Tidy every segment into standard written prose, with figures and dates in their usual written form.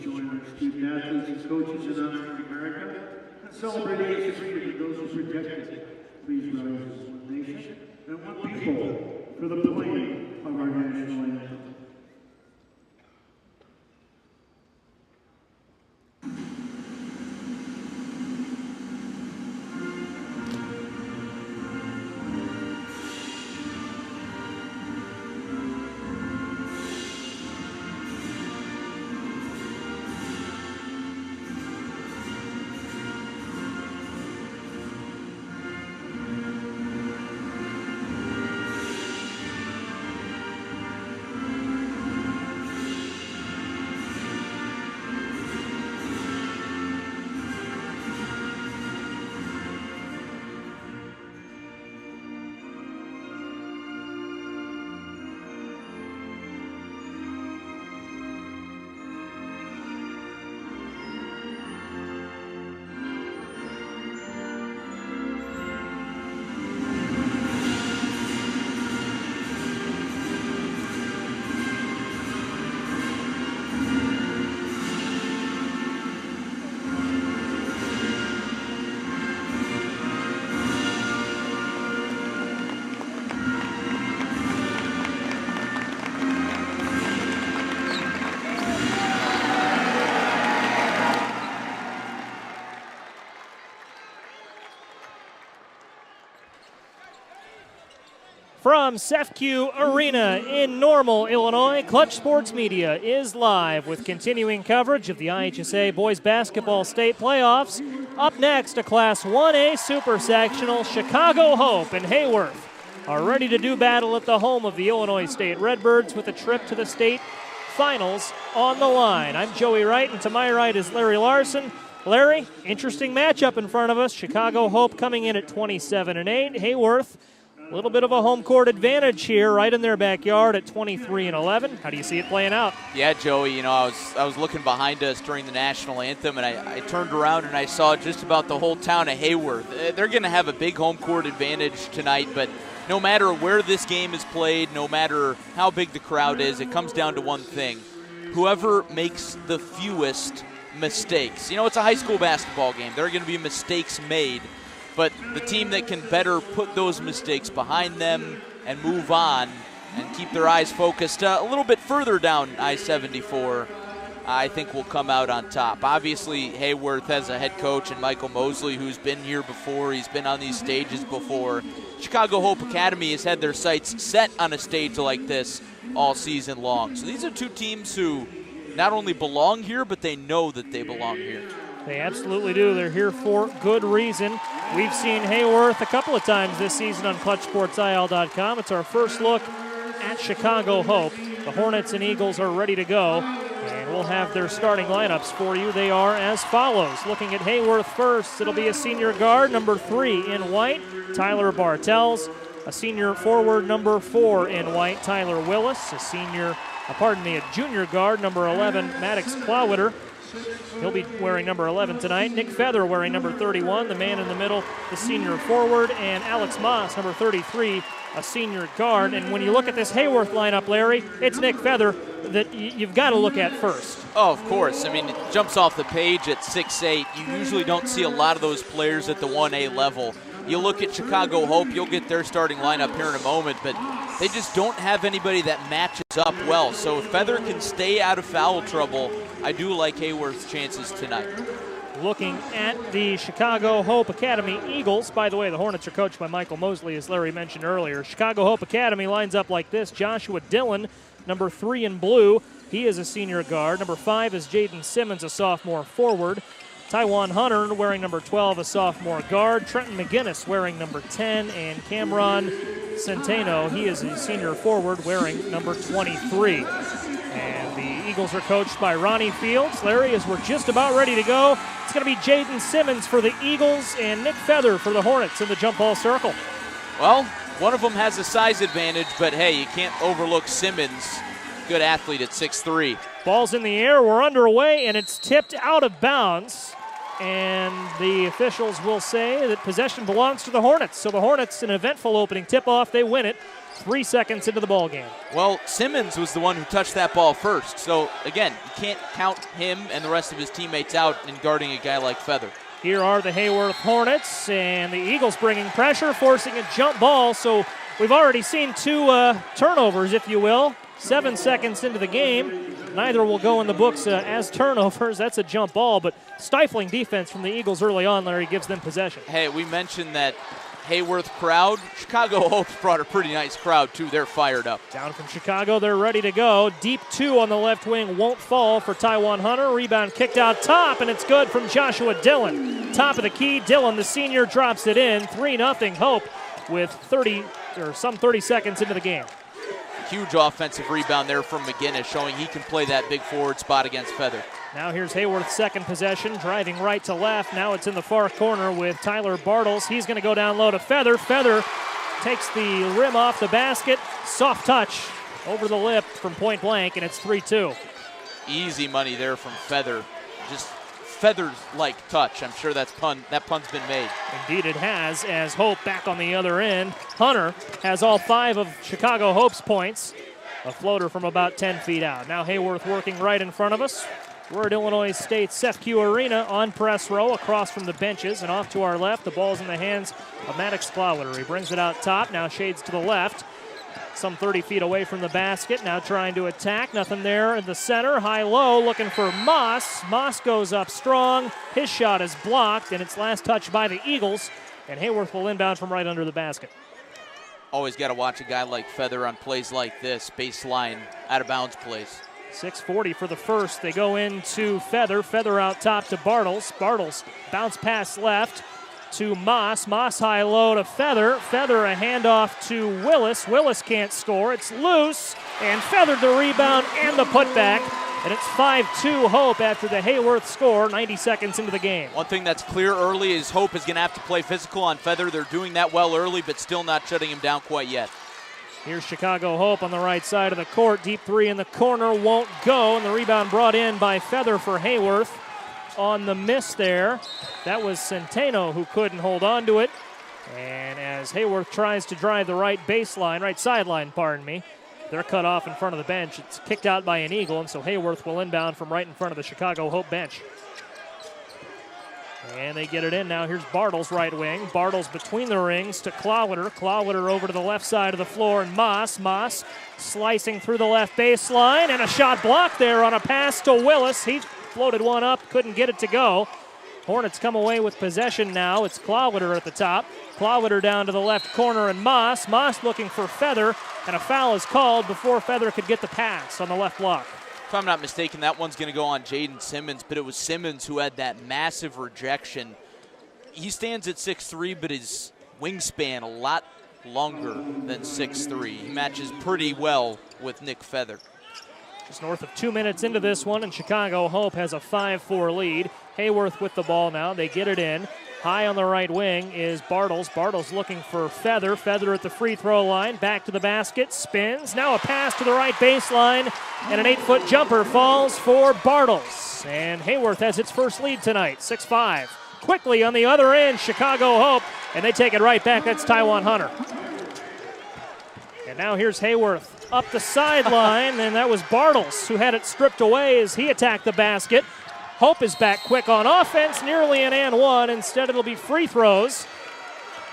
join our student athletes and coaches in honoring America and celebrating its freedom and those who protect it. Please rise as one nation and one people for the playing of our national anthem. From CEFCU Arena in Normal, Illinois, Clutch Sports Media is live with continuing coverage of the IHSA Boys Basketball State Playoffs. Up next, a Class 1A Super-Sectional. Chicago Hope and Heyworth are ready to do battle at the home of the Illinois State Redbirds with a trip to the state finals on the line. I'm Joey Wright, and to my right is Larry Larson. Larry, interesting matchup in front of us. Chicago Hope coming in at 27-8. Heyworth, a little bit of a home court advantage here, right in their backyard at 23-11. How do you see it playing out? Yeah, Joey, you know, I was looking behind us during the national anthem, and I turned around and I saw just about the whole town of Heyworth. They're going to have a big home court advantage tonight, but no matter where this game is played, no matter how big the crowd is, it comes down to one thing. Whoever makes the fewest mistakes. You know, it's a high school basketball game. There are going to be mistakes made. But the team that can better put those mistakes behind them and move on and keep their eyes focused a little bit further down I-74, I think will come out on top. Obviously, Heyworth has a head coach in Michael Mosley who's been here before. He's been on these stages before. Chicago Hope Academy has had their sights set on a stage like this all season long. So these are two teams who not only belong here, but they know that they belong here. They absolutely do. They're here for good reason. We've seen Heyworth a couple of times this season on ClutchSportsIL.com. It's our first look at Chicago Hope. The Hornets and Eagles are ready to go, and we'll have their starting lineups for you. They are as follows. Looking at Heyworth first, it'll be a senior guard, number 3 in white, Tyler Bartels. A senior forward, number 4 in white, Tyler Willis. A junior guard, number 11, Maddox Plowwitter. He'll be wearing number 11 tonight. Nick Feather wearing number 31, the man in the middle, the senior forward, and Alex Moss, number 33, a senior guard. And when you look at this Heyworth lineup, Larry, it's Nick Feather that you've got to look at first. Oh, of course. I mean, it jumps off the page at 6'8". You usually don't see a lot of those players at the 1A level. You look at Chicago Hope, you'll get their starting lineup here in a moment, but they just don't have anybody that matches up well. So if Feather can stay out of foul trouble, I do like Heyworth's chances tonight. Looking at the Chicago Hope Academy Eagles, by the way, the Hornets are coached by Michael Mosley, as Larry mentioned earlier. Chicago Hope Academy lines up like this. Joshua Dillon, number 3 in blue. He is a senior guard. Number 5 is Jaden Simmons, a sophomore forward. Taiwan Hunter wearing number 12, a sophomore guard. Trenton McGinnis wearing number 10. And Cameron Centeno, he is a senior forward wearing number 23. And the Eagles are coached by Ronnie Fields. Larry, as we're just about ready to go, it's going to be Jaden Simmons for the Eagles and Nick Feather for the Hornets in the jump ball circle. Well, one of them has a size advantage, but hey, you can't overlook Simmons. Good athlete at 6'3". Ball's in the air, we're underway, and it's tipped out of bounds. And the officials will say that possession belongs to the Hornets. So the Hornets, an eventful opening tip-off, they win it 3 seconds into the ball game. Well, Simmons was the one who touched that ball first. So, again, you can't count him and the rest of his teammates out in guarding a guy like Feather. Here are the Heyworth Hornets, and the Eagles bringing pressure, forcing a jump ball. So we've already seen 2 turnovers, if you will. 7 seconds into the game. Neither will go in the books as turnovers. That's a jump ball, but stifling defense from the Eagles early on, Larry, gives them possession. Hey, we mentioned that Heyworth crowd. Chicago Hope brought a pretty nice crowd, too. They're fired up. Down from Chicago, they're ready to go. Deep 2 on the left wing won't fall for Taiwan Hunter. Rebound kicked out top, and it's good from Joshua Dillon. Top of the key, Dillon, the senior, drops it in. 3-0 Hope with 30 seconds into the game. Huge offensive rebound there from McGinnis, showing he can play that big forward spot against Feather. Now here's Heyworth's second possession, driving right to left. Now it's in the far corner with Tyler Bartles. He's going to go down low to Feather. Feather takes the rim off the basket. Soft touch over the lip from point blank, and it's 3-2. Easy money there from Feather. Just Feather's-like touch. I'm sure that pun's been made. Indeed it has, as Hope back on the other end. Hunter has all 5 of Chicago Hope's points. A floater from about 10 feet out. Now Heyworth working right in front of us. We're at Illinois State's CEFCU Arena on press row across from the benches, and off to our left. The ball's in the hands of Maddox Clowder. He brings it out top, now shades to the left. Some 30 feet away from the basket, now trying to attack. Nothing there in the center. High-low, looking for Moss. Moss goes up strong. His shot is blocked, and it's last touched by the Eagles, and Heyworth will inbound from right under the basket. Always got to watch a guy like Feather on plays like this, baseline, out-of-bounds plays. 6:40 for the first. They go into Feather. Feather out top to Bartles. Bartles bounce pass left to Moss. Moss high-low to Feather. Feather a handoff to Willis. Willis can't score. It's loose, and Feather the rebound and the putback. And it's 5-2 Hope after the Heyworth score, 90 seconds into the game. One thing that's clear early is Hope is going to have to play physical on Feather. They're doing that well early, but still not shutting him down quite yet. Here's Chicago Hope on the right side of the court. Deep 3 in the corner won't go, and the rebound brought in by Feather for Heyworth. On the miss there, that was Centeno who couldn't hold on to it. And as Heyworth tries to drive the right sideline, they're cut off in front of the bench. It's kicked out by an Eagle, and so Heyworth will inbound from right in front of the Chicago Hope bench. And they get it in now. Here's Bartles, right wing. Bartles between the rings to Clowder. Clowder over to the left side of the floor, and Moss. Moss slicing through the left baseline, and a shot blocked there on a pass to Willis. He floated one up, couldn't get it to go. Hornets come away with possession now. It's Clowder at the top. Clowder down to the left corner, and Moss. Moss looking for Feather, and a foul is called before Feather could get the pass on the left block. If I'm not mistaken, that one's going to go on Jaden Simmons, but it was Simmons who had that massive rejection. He stands at 6'3", but his wingspan a lot longer than 6'3". He matches pretty well with Nick Feather. Just north of 2 minutes into this one, and Chicago Hope has a 5-4 lead. Heyworth with the ball now. They get it in. High on the right wing is Bartles. Bartles looking for Feather. Feather at the free throw line. Back to the basket. Spins. Now a pass to the right baseline. And an 8-foot jumper falls for Bartles. And Heyworth has its first lead tonight, 6-5. Quickly on the other end, Chicago Hope. And they take it right back. That's Taiwan Hunter. And now here's Heyworth up the sideline. And that was Bartles who had it stripped away as he attacked the basket. Hope is back quick on offense, nearly an and one. Instead, it'll be free throws.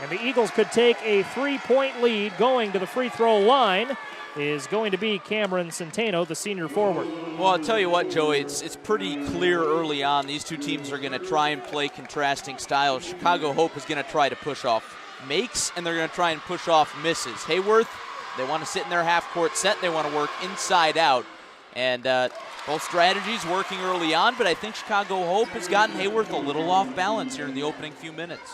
And the Eagles could take a 3-point lead. Going to the free throw line is going to be Cameron Centeno, the senior forward. Well, I'll tell you what, Joey, it's pretty clear early on. These two teams are going to try and play contrasting styles. Chicago Hope is going to try to push off makes, and they're going to try and push off misses. Heyworth, they want to sit in their half-court set. They want to work inside out. And both strategies working early on, but I think Chicago Hope has gotten Heyworth a little off balance here in the opening few minutes.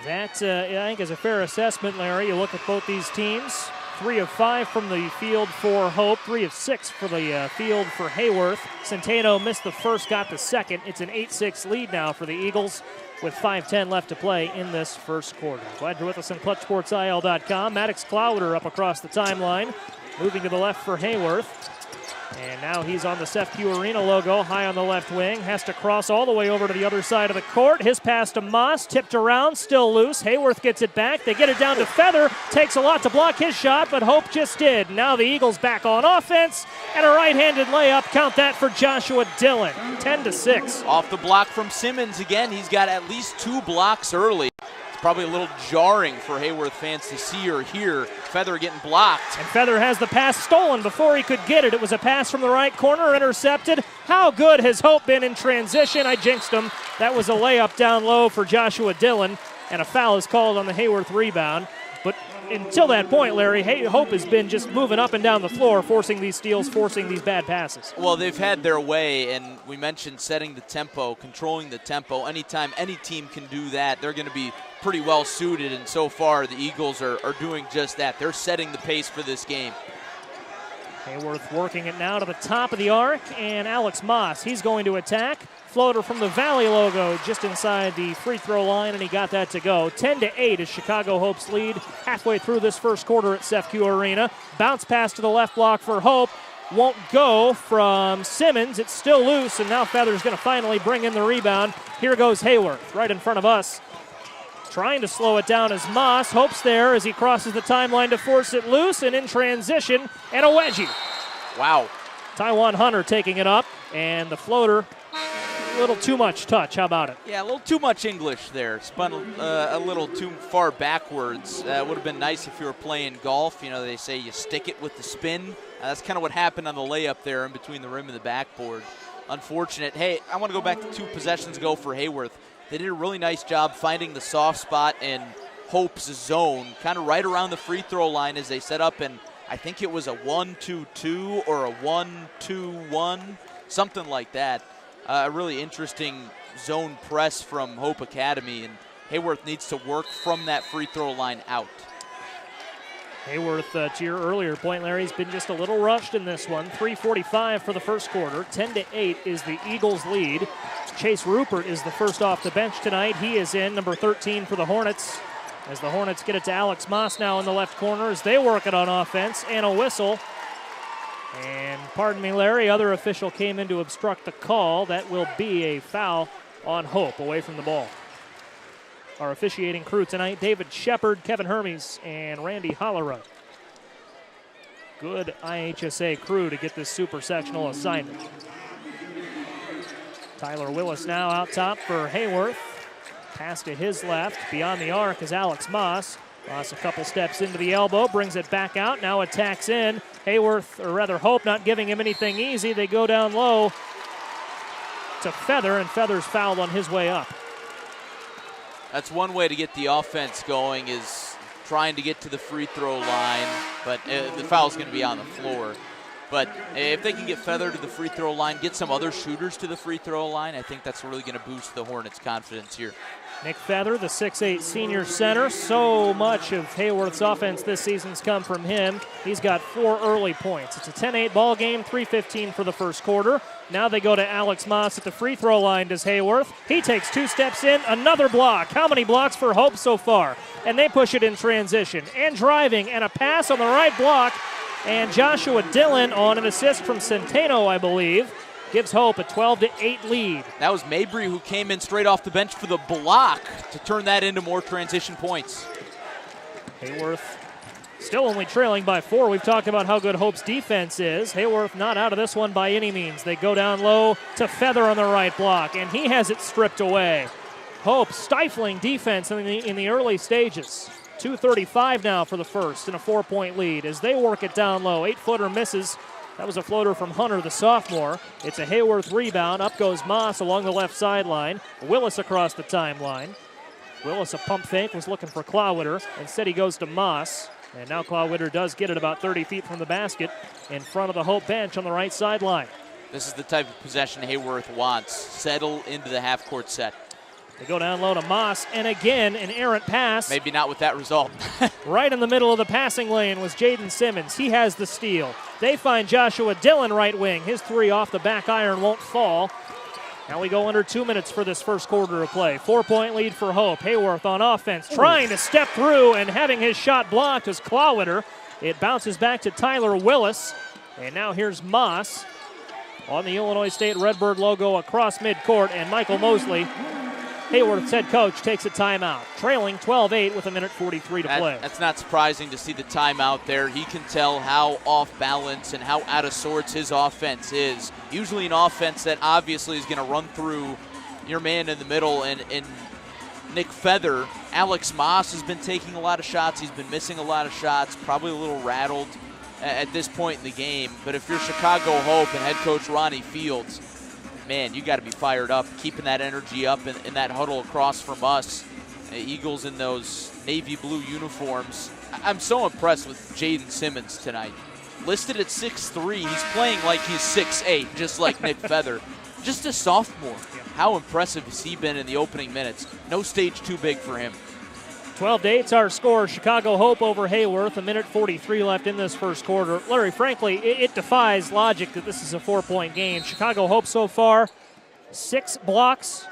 That, I think, is a fair assessment, Larry. You look at both these teams. 3 of 5 from the field for Hope, 3 of 6 for the field for Heyworth. Centeno missed the first, got the second. It's an 8-6 lead now for the Eagles with 5:10 left to play in this first quarter. Glad you're with us on ClutchSportsIL.com. Maddox Clowder up across the timeline, moving to the left for Heyworth. And now he's on the CEFCU Arena logo, high on the left wing. Has to cross all the way over to the other side of the court. His pass to Moss, tipped around, still loose. Heyworth gets it back. They get it down to Feather. Takes a lot to block his shot, but Hope just did. Now the Eagles back on offense, and a right-handed layup. Count that for Joshua Dillon. 10-6. Off the block from Simmons again. He's got at least 2 blocks early. It's probably a little jarring for Heyworth fans to see or hear Feather getting blocked. And Feather has the pass stolen before he could get it. It was a pass from the right corner, intercepted. How good has Hope been in transition? I jinxed him. That was a layup down low for Joshua Dillon, and a foul is called on the Heyworth rebound. But until that point, Larry, Hope has been just moving up and down the floor, forcing these steals, forcing these bad passes. Well, they've had their way, and we mentioned setting the tempo, controlling the tempo. Anytime any team can do that, they're going to be pretty well suited, and so far the Eagles are doing just that. They're setting the pace for this game. Heyworth working it now to the top of the arc, and Alex Moss, he's going to attack. Floater from the Valley logo just inside the free throw line, and he got that to go. 10-8 is Chicago Hope's lead halfway through this first quarter at CEFCU Arena. Bounce pass to the left block for Hope. Won't go from Simmons. It's still loose, and now Feather's going to finally bring in the rebound. Here goes Heyworth right in front of us. Trying to slow it down as Moss. Hope's there as he crosses the timeline to force it loose, and in transition, and a wedgie. Wow. Taiwan Hunter taking it up, and the floater, a little too much touch. How about it? Yeah, a little too much English there. Spun a little too far backwards. It would have been nice if you were playing golf. You know, they say you stick it with the spin. That's kind of what happened on the layup there in between the rim and the backboard. Unfortunate. Hey, I want to go back to 2 possessions ago for Heyworth. They did a really nice job finding the soft spot in Hope's zone, kind of right around the free throw line as they set up, and I think it was a 1-2-2 or a 1-2-1, something like that. A really interesting zone press from Hope Academy, and Heyworth needs to work from that free throw line out. Heyworth, to your earlier point, Larry, has been just a little rushed in this one. 3:45 for the first quarter. 10-8 is the Eagles' lead. Chase Rupert is the first off the bench tonight. He is in, number 13 for the Hornets. As the Hornets get it to Alex Moss now in the left corner as they work it on offense. And a whistle. And pardon me, Larry, other official came in to obstruct the call. That will be a foul on Hope away from the ball. Our officiating crew tonight, David Shepard, Kevin Hermes, and Randy Hollerud. Good IHSA crew to get this super-sectional assignment. Tyler Willis now out top for Heyworth. Pass to his left. Beyond the arc is Alex Moss. Moss a couple steps into the elbow, brings it back out, now attacks in. Heyworth, or rather Hope, not giving him anything easy. They go down low to Feather, and Feather's fouled on his way up. That's one way to get the offense going, is trying to get to the free throw line, but the foul's going to be on the floor. But if they can get Feather to the free throw line, get some other shooters to the free throw line, I think that's really going to boost the Hornets' confidence here. Nick Feather, the 6'8 senior center. So much of Heyworth's offense this season's come from him. He's got 4 early points. It's a 10-8 ball game, 3:15 for the first quarter. Now they go to Alex Moss at the free throw line, does Heyworth. He takes 2 steps in, another block. How many blocks for Hope so far? And they push it in transition. And driving, and a pass on the right block. And Joshua Dillon on an assist from Centeno, I believe, gives Hope a 12-8 lead. That was Mabry who came in straight off the bench for the block to turn that into more transition points. Heyworth still only trailing by 4. We've talked about how good Hope's defense is. Heyworth not out of this one by any means. They go down low to Feather on the right block, and he has it stripped away. Hope stifling defense in the early stages. 2:35 now for the first and a 4-point lead as they work it down low. 8-footer misses. That was a floater from Hunter, the sophomore. It's a Heyworth rebound. Up goes Moss along the left sideline. Willis across the timeline. Willis, a pump fake, was looking for Clawwitter. Instead, he goes to Moss. And now Clawwitter does get it about 30 feet from the basket in front of the Hope bench on the right sideline. This is the type of possession Heyworth wants. Settle into the half-court set. They go down low to Moss, and again, an errant pass. Maybe not with that result. Right in the middle of the passing lane was Jaden Simmons. He has the steal. They find Joshua Dillon right wing. His 3 off the back iron won't fall. Now we go under 2 minutes for this first quarter of play. 4-point lead for Hope. Heyworth on offense, trying to step through and having his shot blocked is Clawwitter. It bounces back to Tyler Willis. And now here's Moss on the Illinois State Redbird logo across midcourt, and Michael Mosley, Heyworth's head coach, takes a timeout, trailing 12-8 with 1:43 to play. That's not surprising to see the timeout there. He can tell how off balance and how out of sorts his offense is. Usually an offense that obviously is going to run through your man in the middle, and Nick Feather. Alex Moss has been taking a lot of shots. He's been missing a lot of shots, probably a little rattled at this point in the game. But if you're Chicago Hope and head coach Ronnie Fields, man, you got to be fired up, keeping that energy up in that huddle across from us. Eagles in those navy blue uniforms. I'm so impressed with Jaden Simmons tonight. Listed at 6'3", he's playing like he's 6'8", just like Nick Feather. Just a sophomore. How impressive has he been in the opening minutes? No stage too big for him. 12-8's our score. Chicago Hope over Heyworth. 1:43 left in this first quarter. Larry, frankly, it defies logic that this is a 4-point game. Chicago Hope so far, 5 blocks,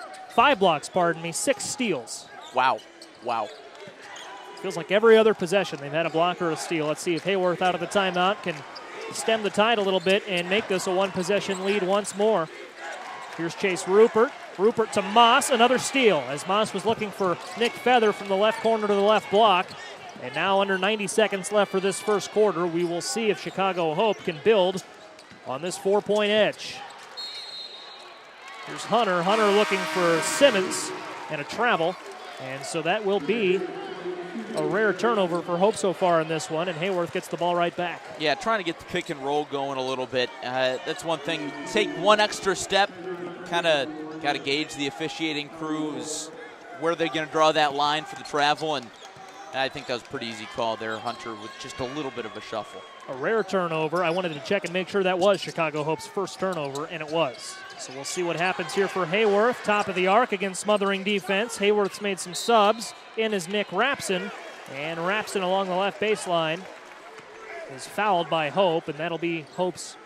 6 steals. Wow. Feels like every other possession they've had a block or a steal. Let's see if Heyworth out of the timeout can stem the tide a little bit and make this a one-possession lead once more. Here's Chase Rupert. Rupert to Moss, another steal, as Moss was looking for Nick Feather from the left corner to the left block. And now under 90 seconds left for this first quarter, we will see if Chicago Hope can build on this 4-point edge. Here's Hunter. Hunter looking for Simmons and a travel. And so that will be a rare turnover for Hope so far in this one, and Heyworth gets the ball right back. Yeah, trying to get the pick and roll going a little bit. That's one thing. Take one extra step, kind of got to gauge the officiating crews, where they're going to draw that line for the travel, and I think that was a pretty easy call there, Hunter, with just a little bit of a shuffle. A rare turnover. I wanted to check and make sure that was Chicago Hope's first turnover, and it was. So we'll see what happens here for Heyworth. Top of the arc against smothering defense. Heyworth's made some subs. In is Nick Rapson, and Rapson along the left baseline is fouled by Hope, and that'll be Hope's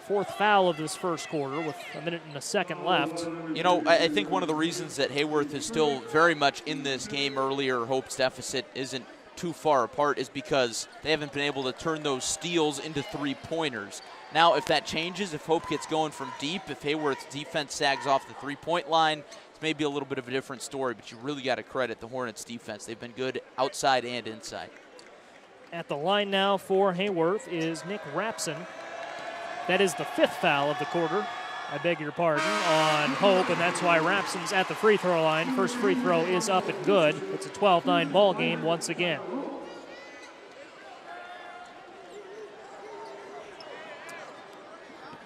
4th foul of this first quarter with 1 minute and a second left. You know, I think one of the reasons that Heyworth is still very much in this game earlier, Hope's deficit isn't too far apart, is because they haven't been able to turn those steals into 3-pointers. Now, if that changes, if Hope gets going from deep, if Heyworth's defense sags off the 3-point line, it's maybe a little bit of a different story, but you really got to credit the Hornets' defense. They've been good outside and inside. At the line now for Heyworth is Nick Rapson. That is the 5th foul of the quarter, I beg your pardon, on Hope, and that's why Rapson's at the free throw line. First free throw is up and good. It's a 12-9 ball game once again.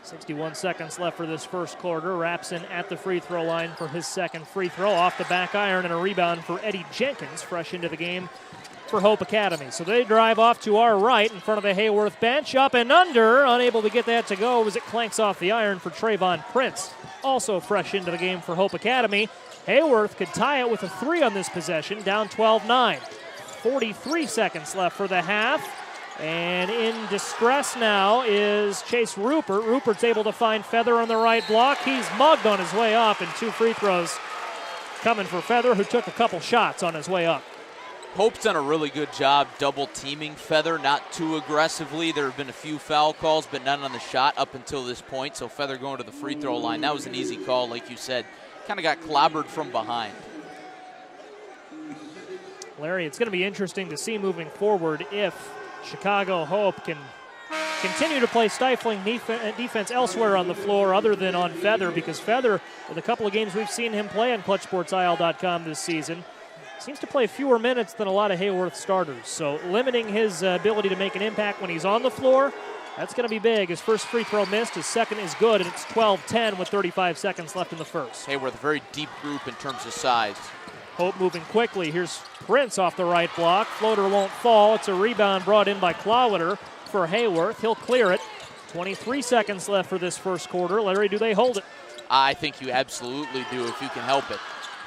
.61 seconds left for this first quarter. Rapson at the free throw line for his second free throw. Off the back iron and a rebound for Eddie Jenkins, fresh into the game for Hope Academy. So they drive off to our right in front of the Heyworth bench. Up and under, unable to get that to go as it clanks off the iron for Trayvon Prince. Also fresh into the game for Hope Academy. Heyworth could tie it with a 3 on this possession, down 12-9. 43 seconds left for the half. And in distress now is Chase Rupert. Rupert's able to find Feather on the right block. He's mugged on his way up, and 2 free throws coming for Feather, who took a couple shots on his way up. Hope's done a really good job double-teaming Feather, not too aggressively. There have been a few foul calls, but none on the shot up until this point. So Feather going to the free throw line. That was an easy call, like you said. Kind of got clobbered from behind. Larry, it's going to be interesting to see moving forward if Chicago Hope can continue to play stifling defense elsewhere on the floor other than on Feather, because Feather, with a couple of games we've seen him play on ClutchSportsIL.com this season, seems to play fewer minutes than a lot of Heyworth starters. So limiting his ability to make an impact when he's on the floor, that's going to be big. His first free throw missed, his second is good, and it's 12-10 with 35 seconds left in the first. Heyworth, a very deep group in terms of size. Hope moving quickly. Here's Prince off the right block. Floater won't fall. It's a rebound brought in by Clawiter for Heyworth. He'll clear it. 23 seconds left for this first quarter. Larry, do they hold it? I think you absolutely do if you can help it.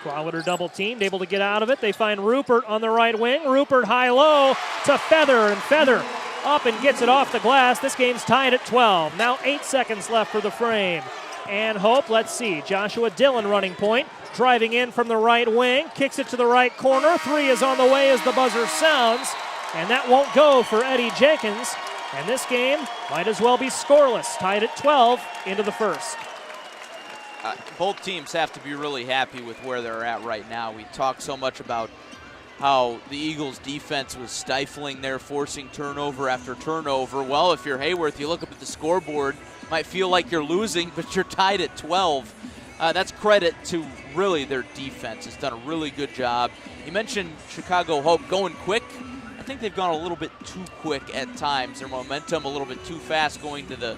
Clawiter double teamed, able to get out of it. They find Rupert on the right wing. Rupert high-low to Feather, and Feather up and gets it off the glass. This game's tied at 12. Now 8 seconds left for the frame. And Hope, let's see, Joshua Dillon running point. Driving in from the right wing, kicks it to the right corner. 3 is on the way as the buzzer sounds, and that won't go for Eddie Jenkins. And this game might as well be scoreless, tied at 12 into the first. Both teams have to be really happy with where they're at right now. We talk so much about how the Eagles' defense was stifling there, forcing turnover after turnover. Well, if you're Heyworth, you look up at the scoreboard, might feel like you're losing, but you're tied at 12. That's credit to really their defense. It's done a really good job. You mentioned Chicago Hope going quick. I think they've gone a little bit too quick at times. Their momentum a little bit too fast going to the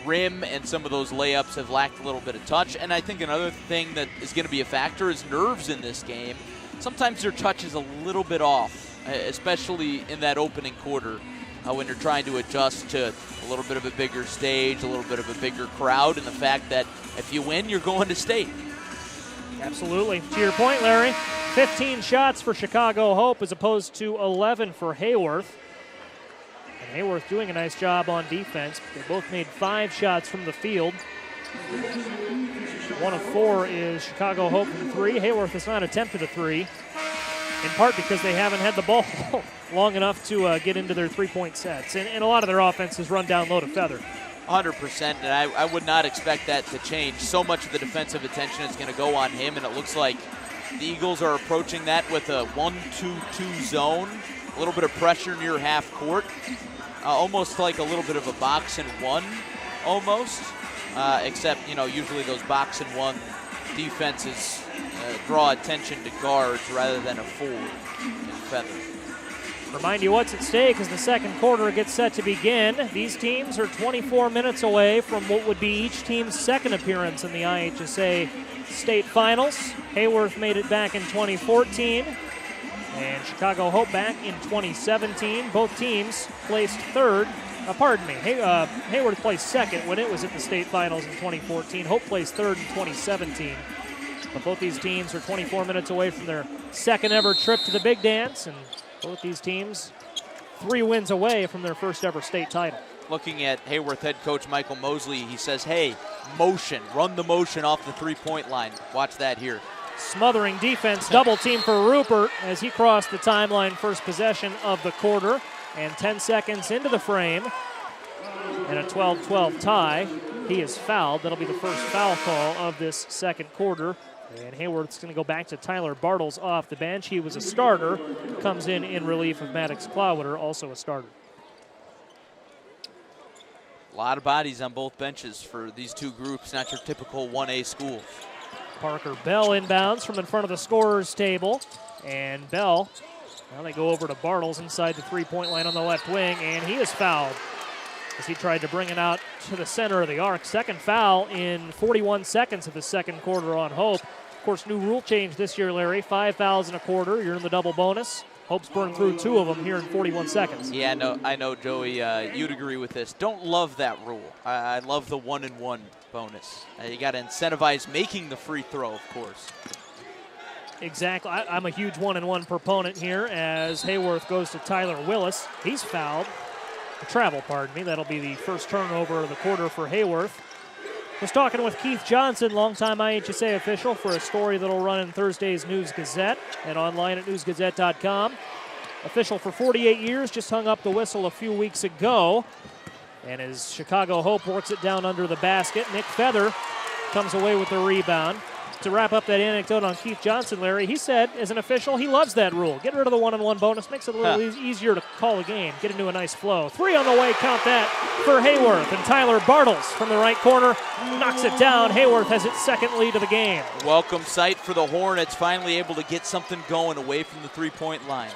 rim, and some of those layups have lacked a little bit of touch. And I think another thing that is going to be a factor is nerves in this game. Sometimes your touch is a little bit off, especially in that opening quarter when you're trying to adjust to a little bit of a bigger stage, a little bit of a bigger crowd, and the fact that if you win, you're going to state. Absolutely. To your point, Larry, 15 shots for Chicago Hope as opposed to 11 for Heyworth. And Heyworth doing a nice job on defense. They both made 5 shots from the field. 1 of 4 is Chicago Hope from 3. Heyworth has not attempted a 3, in part because they haven't had the ball long enough to get into their three-point sets. And a lot of their offense is run down low to Feather. 100%, and I would not expect that to change. So much of the defensive attention is going to go on him, and it looks like the Eagles are approaching that with a 1-2-2 zone, a little bit of pressure near half court, almost like a little bit of a box and one almost, except, usually those box and one defenses draw attention to guards rather than a forward in Feather. Remind you what's at stake as the second quarter gets set to begin. These teams are 24 minutes away from what would be each team's second appearance in the IHSA state finals. Heyworth made it back in 2014, and Chicago Hope back in 2017. Both teams placed third. Heyworth placed second when it was at the state finals in 2014. Hope placed third in 2017. But both these teams are 24 minutes away from their second ever trip to the Big Dance, and both these teams 3 wins away from their first ever state title. Looking at Heyworth head coach Michael Mosley, he says, hey, motion, run the motion off the three-point line. Watch that here. Smothering defense, double team for Rupert as he crossed the timeline, first possession of the quarter, and 10 seconds into the frame, and a 12-12 tie. He is fouled. That'll be the first foul call of this second quarter. And Heyworth's going to go back to Tyler Bartles off the bench. He was a starter, comes in relief of Maddox Clawwater, also a starter. A lot of bodies on both benches for these two groups, not your typical 1A schools. Parker Bell inbounds from in front of the scorer's table. And Bell, now they go over to Bartles inside the three-point line on the left wing, and he is fouled as he tried to bring it out to the center of the arc. Second foul in 41 seconds of the second quarter on Hope. Of course, new rule change this year, Larry. 5 fouls in a quarter. You're in the double bonus. Hope's burned through 2 of them here in 41 seconds. Yeah, no, I know, Joey, you'd agree with this. Don't love that rule. I love the 1-and-1 bonus. You got to incentivize making the free throw, of course. Exactly. I'm a huge 1-and-1 proponent here as Heyworth goes to Tyler Willis. He's fouled. Travel, pardon me. That'll be the first turnover of the quarter for Heyworth. Was talking with Keith Johnson, longtime IHSA official, for a story that'll run in Thursday's News Gazette and online at newsgazette.com. Official for 48 years, just hung up the whistle a few weeks ago. And as Chicago Hope works it down under the basket, Nick Feather comes away with the rebound. To wrap up that anecdote on Keith Johnson, Larry, he said, as an official, he loves that rule. Get rid of the 1-on-1 bonus, makes it a little easier to call a game, get into a nice flow. 3 on the way, count that, for Heyworth. And Tyler Bartles from the right corner knocks it down. Heyworth has its second lead of the game. Welcome sight for the Hornets, finally able to get something going away from the three-point line.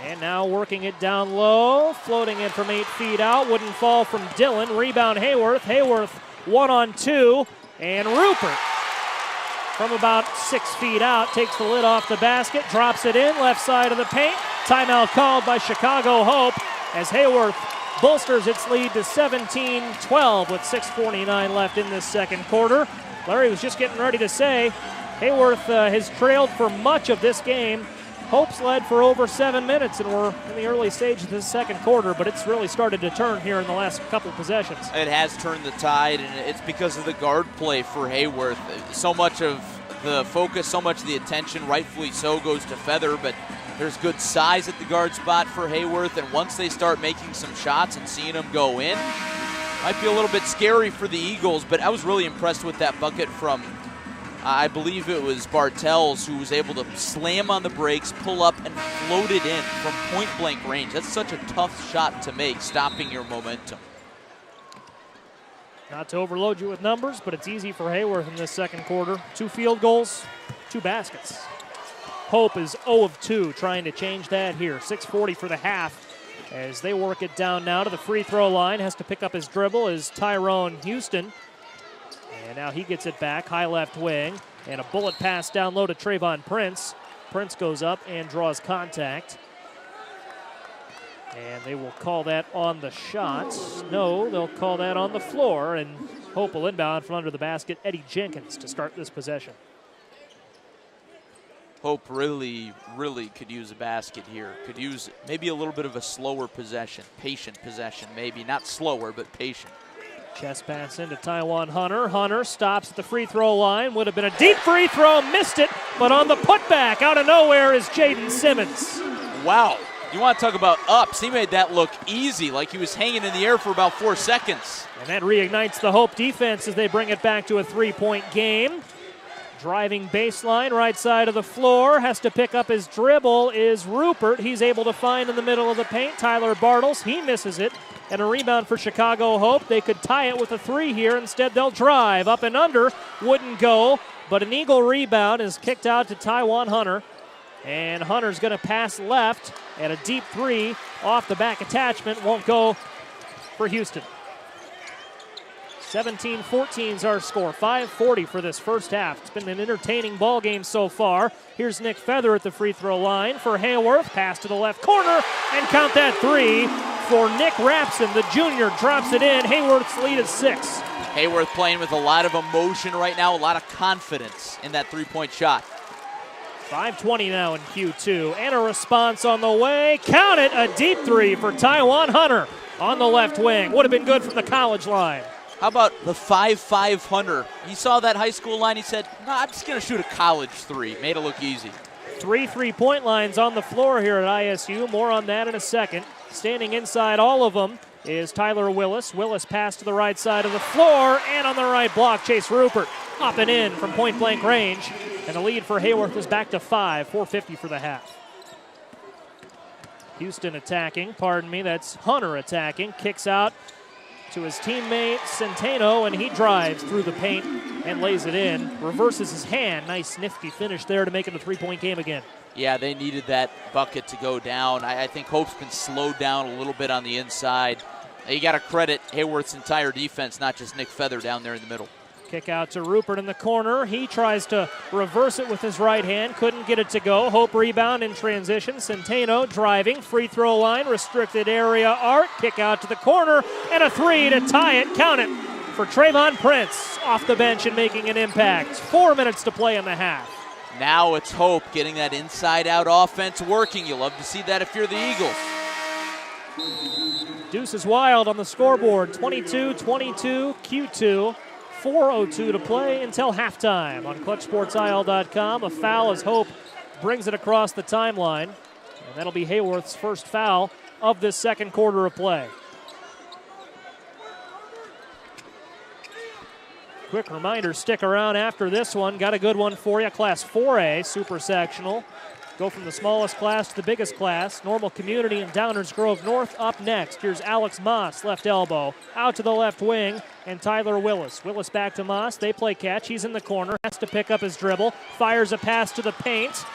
And now working it down low, floating in from 8 feet out. Wouldn't fall from Dillon. Rebound Heyworth. Heyworth 1-on-2. And Rupert, from about 6 feet out, takes the lid off the basket, drops it in, left side of the paint. Timeout called by Chicago Hope as Heyworth bolsters its lead to 17-12 with 6:49 left in this second quarter. Larry was just getting ready to say Heyworth has trailed for much of this game. Hope's led for over 7 minutes, and we're in the early stage of the second quarter, but it's really started to turn here in the last couple possessions. It has turned the tide, and it's because of the guard play for Heyworth. So much of the focus, so much of the attention, rightfully so, goes to Feather, but There's good size at the guard spot for Heyworth, and once they start making some shots and seeing them go in, might be a little bit scary for the Eagles, but I was really impressed with that bucket from, I believe it was Bartels, who was able to slam on the brakes, pull up, and float it in from point-blank range. That's such a tough shot to make, stopping your momentum. Not to overload you with numbers, but it's easy for Heyworth in this second quarter. 2 field goals, 2 baskets. Hope is 0 of 2, trying to change that here. 6:40 for the half as they work it down now to the free throw line. Has to pick up his dribble is Tyrone Houston. And now he gets it back, high left wing. And a bullet pass down low to Trayvon Prince. Prince goes up and draws contact. And they will call that on the shot. No, they'll call that on the floor. And Hope will inbound from under the basket. Eddie Jenkins to start this possession. Hope really could use a basket here. Could use maybe a little bit of a slower possession, patient possession maybe. Not slower, but patient. Chest pass into Taiwan Hunter. Hunter stops at the free throw line. Would have been a deep free throw, missed it. But on the putback, out of nowhere is Jaden Simmons. Wow. You want to talk about ups. He made that look easy, like he was hanging in the air for about 4 seconds. And that reignites the Hope defense as they bring it back to a 3-point game. Driving baseline, right side of the floor, has to pick up his dribble is Rupert. He's able to find in the middle of the paint Tyler Bartles. He misses it. And a rebound for Chicago Hope. They could tie it with a 3 here. Instead, they'll drive. Up and under. Wouldn't go. But an Eagle rebound is kicked out to Taiwan Hunter. And Hunter's going to pass left. And a deep 3 off the back attachment won't go for Houston. 17-14 is our score. 5:40 for this first half. It's been an entertaining ball game so far. Here's Nick Feather at the free throw line for Heyworth. Pass to the left corner and count that 3 for Nick Rapson. The junior drops it in. Heyworth's lead is 6. Heyworth playing with a lot of emotion right now, a lot of confidence in that 3-point shot. 5:20 now in Q2. And a response on the way. Count it, a deep 3 for Taiwan Hunter on the left wing. Would have been good from the college line. How about the 5'5" Hunter? He saw that high school line. He said, no, I'm just going to shoot a college 3. Made it look easy. 3 3-point lines on the floor here at ISU. More on that in a second. Standing inside all of them is Tyler Willis. Willis passed to the right side of the floor, and on the right block, Chase Rupert. Up and in from point-blank range. And the lead for Heyworth is back to 5. 4:50 for the half. Houston attacking. That's Hunter attacking. Kicks out to his teammate Centeno, and he drives through the paint and lays it in. Reverses his hand. Nice nifty finish there to make it a 3-point game again. Yeah, they needed that bucket to go down. I think Hope's been slowed down a little bit on the inside. You got to credit Heyworth's entire defense, not just Nick Feather down there in the middle. Kick out to Rupert in the corner. He tries to reverse it with his right hand. Couldn't get it to go. Hope rebound in transition. Centeno driving. Free throw line. Restricted area arc. Kick out to the corner. And a 3 to tie it. Count it for Trayvon Prince off the bench and making an impact. 4 minutes to play in the half. Now it's Hope getting that inside-out offense working. You love to see that if you're the Eagles. Deuce is wild on the scoreboard. 22-22 Q2. 4:02 to play until halftime on ClutchSportsIL.com. A foul as Hope brings it across the timeline. And that'll be Heyworth's first foul of this second quarter of play. Quick reminder, stick around after this one. Got a good one for you. Class 4A, Super-Sectional. Go from the smallest class to the biggest class. Normal Community and Downers Grove North up next. Here's Alex Moss, left elbow. Out to the left wing, and Tyler Willis. Willis back to Moss. They play catch. He's in the corner. Has to pick up his dribble. Fires a pass to the paint.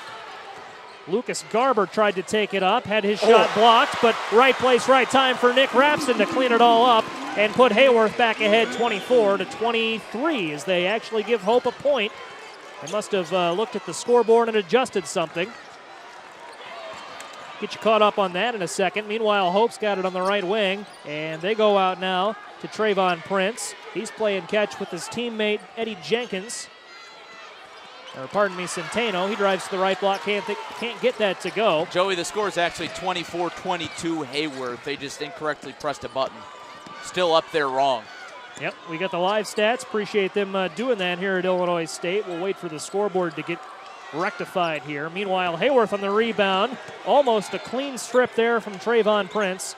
Lucas Garber tried to take it up. Had his shot blocked, but right place, right time for Nick Rapson to clean it all up and put Heyworth back ahead 24-23 as they actually give Hope a point. They must have looked at the scoreboard and adjusted something. Get you caught up on that in a second. Meanwhile, Hope's got it on the right wing, and they go out now to Trayvon Prince. He's playing catch with his teammate Eddie Jenkins. Centeno. He drives to the right block, can't get that to go. Joey, the score is actually 24-22 Heyworth. They just incorrectly pressed a button. Still up there wrong. Yep, we got the live stats. Appreciate them doing that here at Illinois State. We'll wait for the scoreboard to get rectified here. Meanwhile, Heyworth on the rebound. Almost a clean strip there from Trayvon Prince,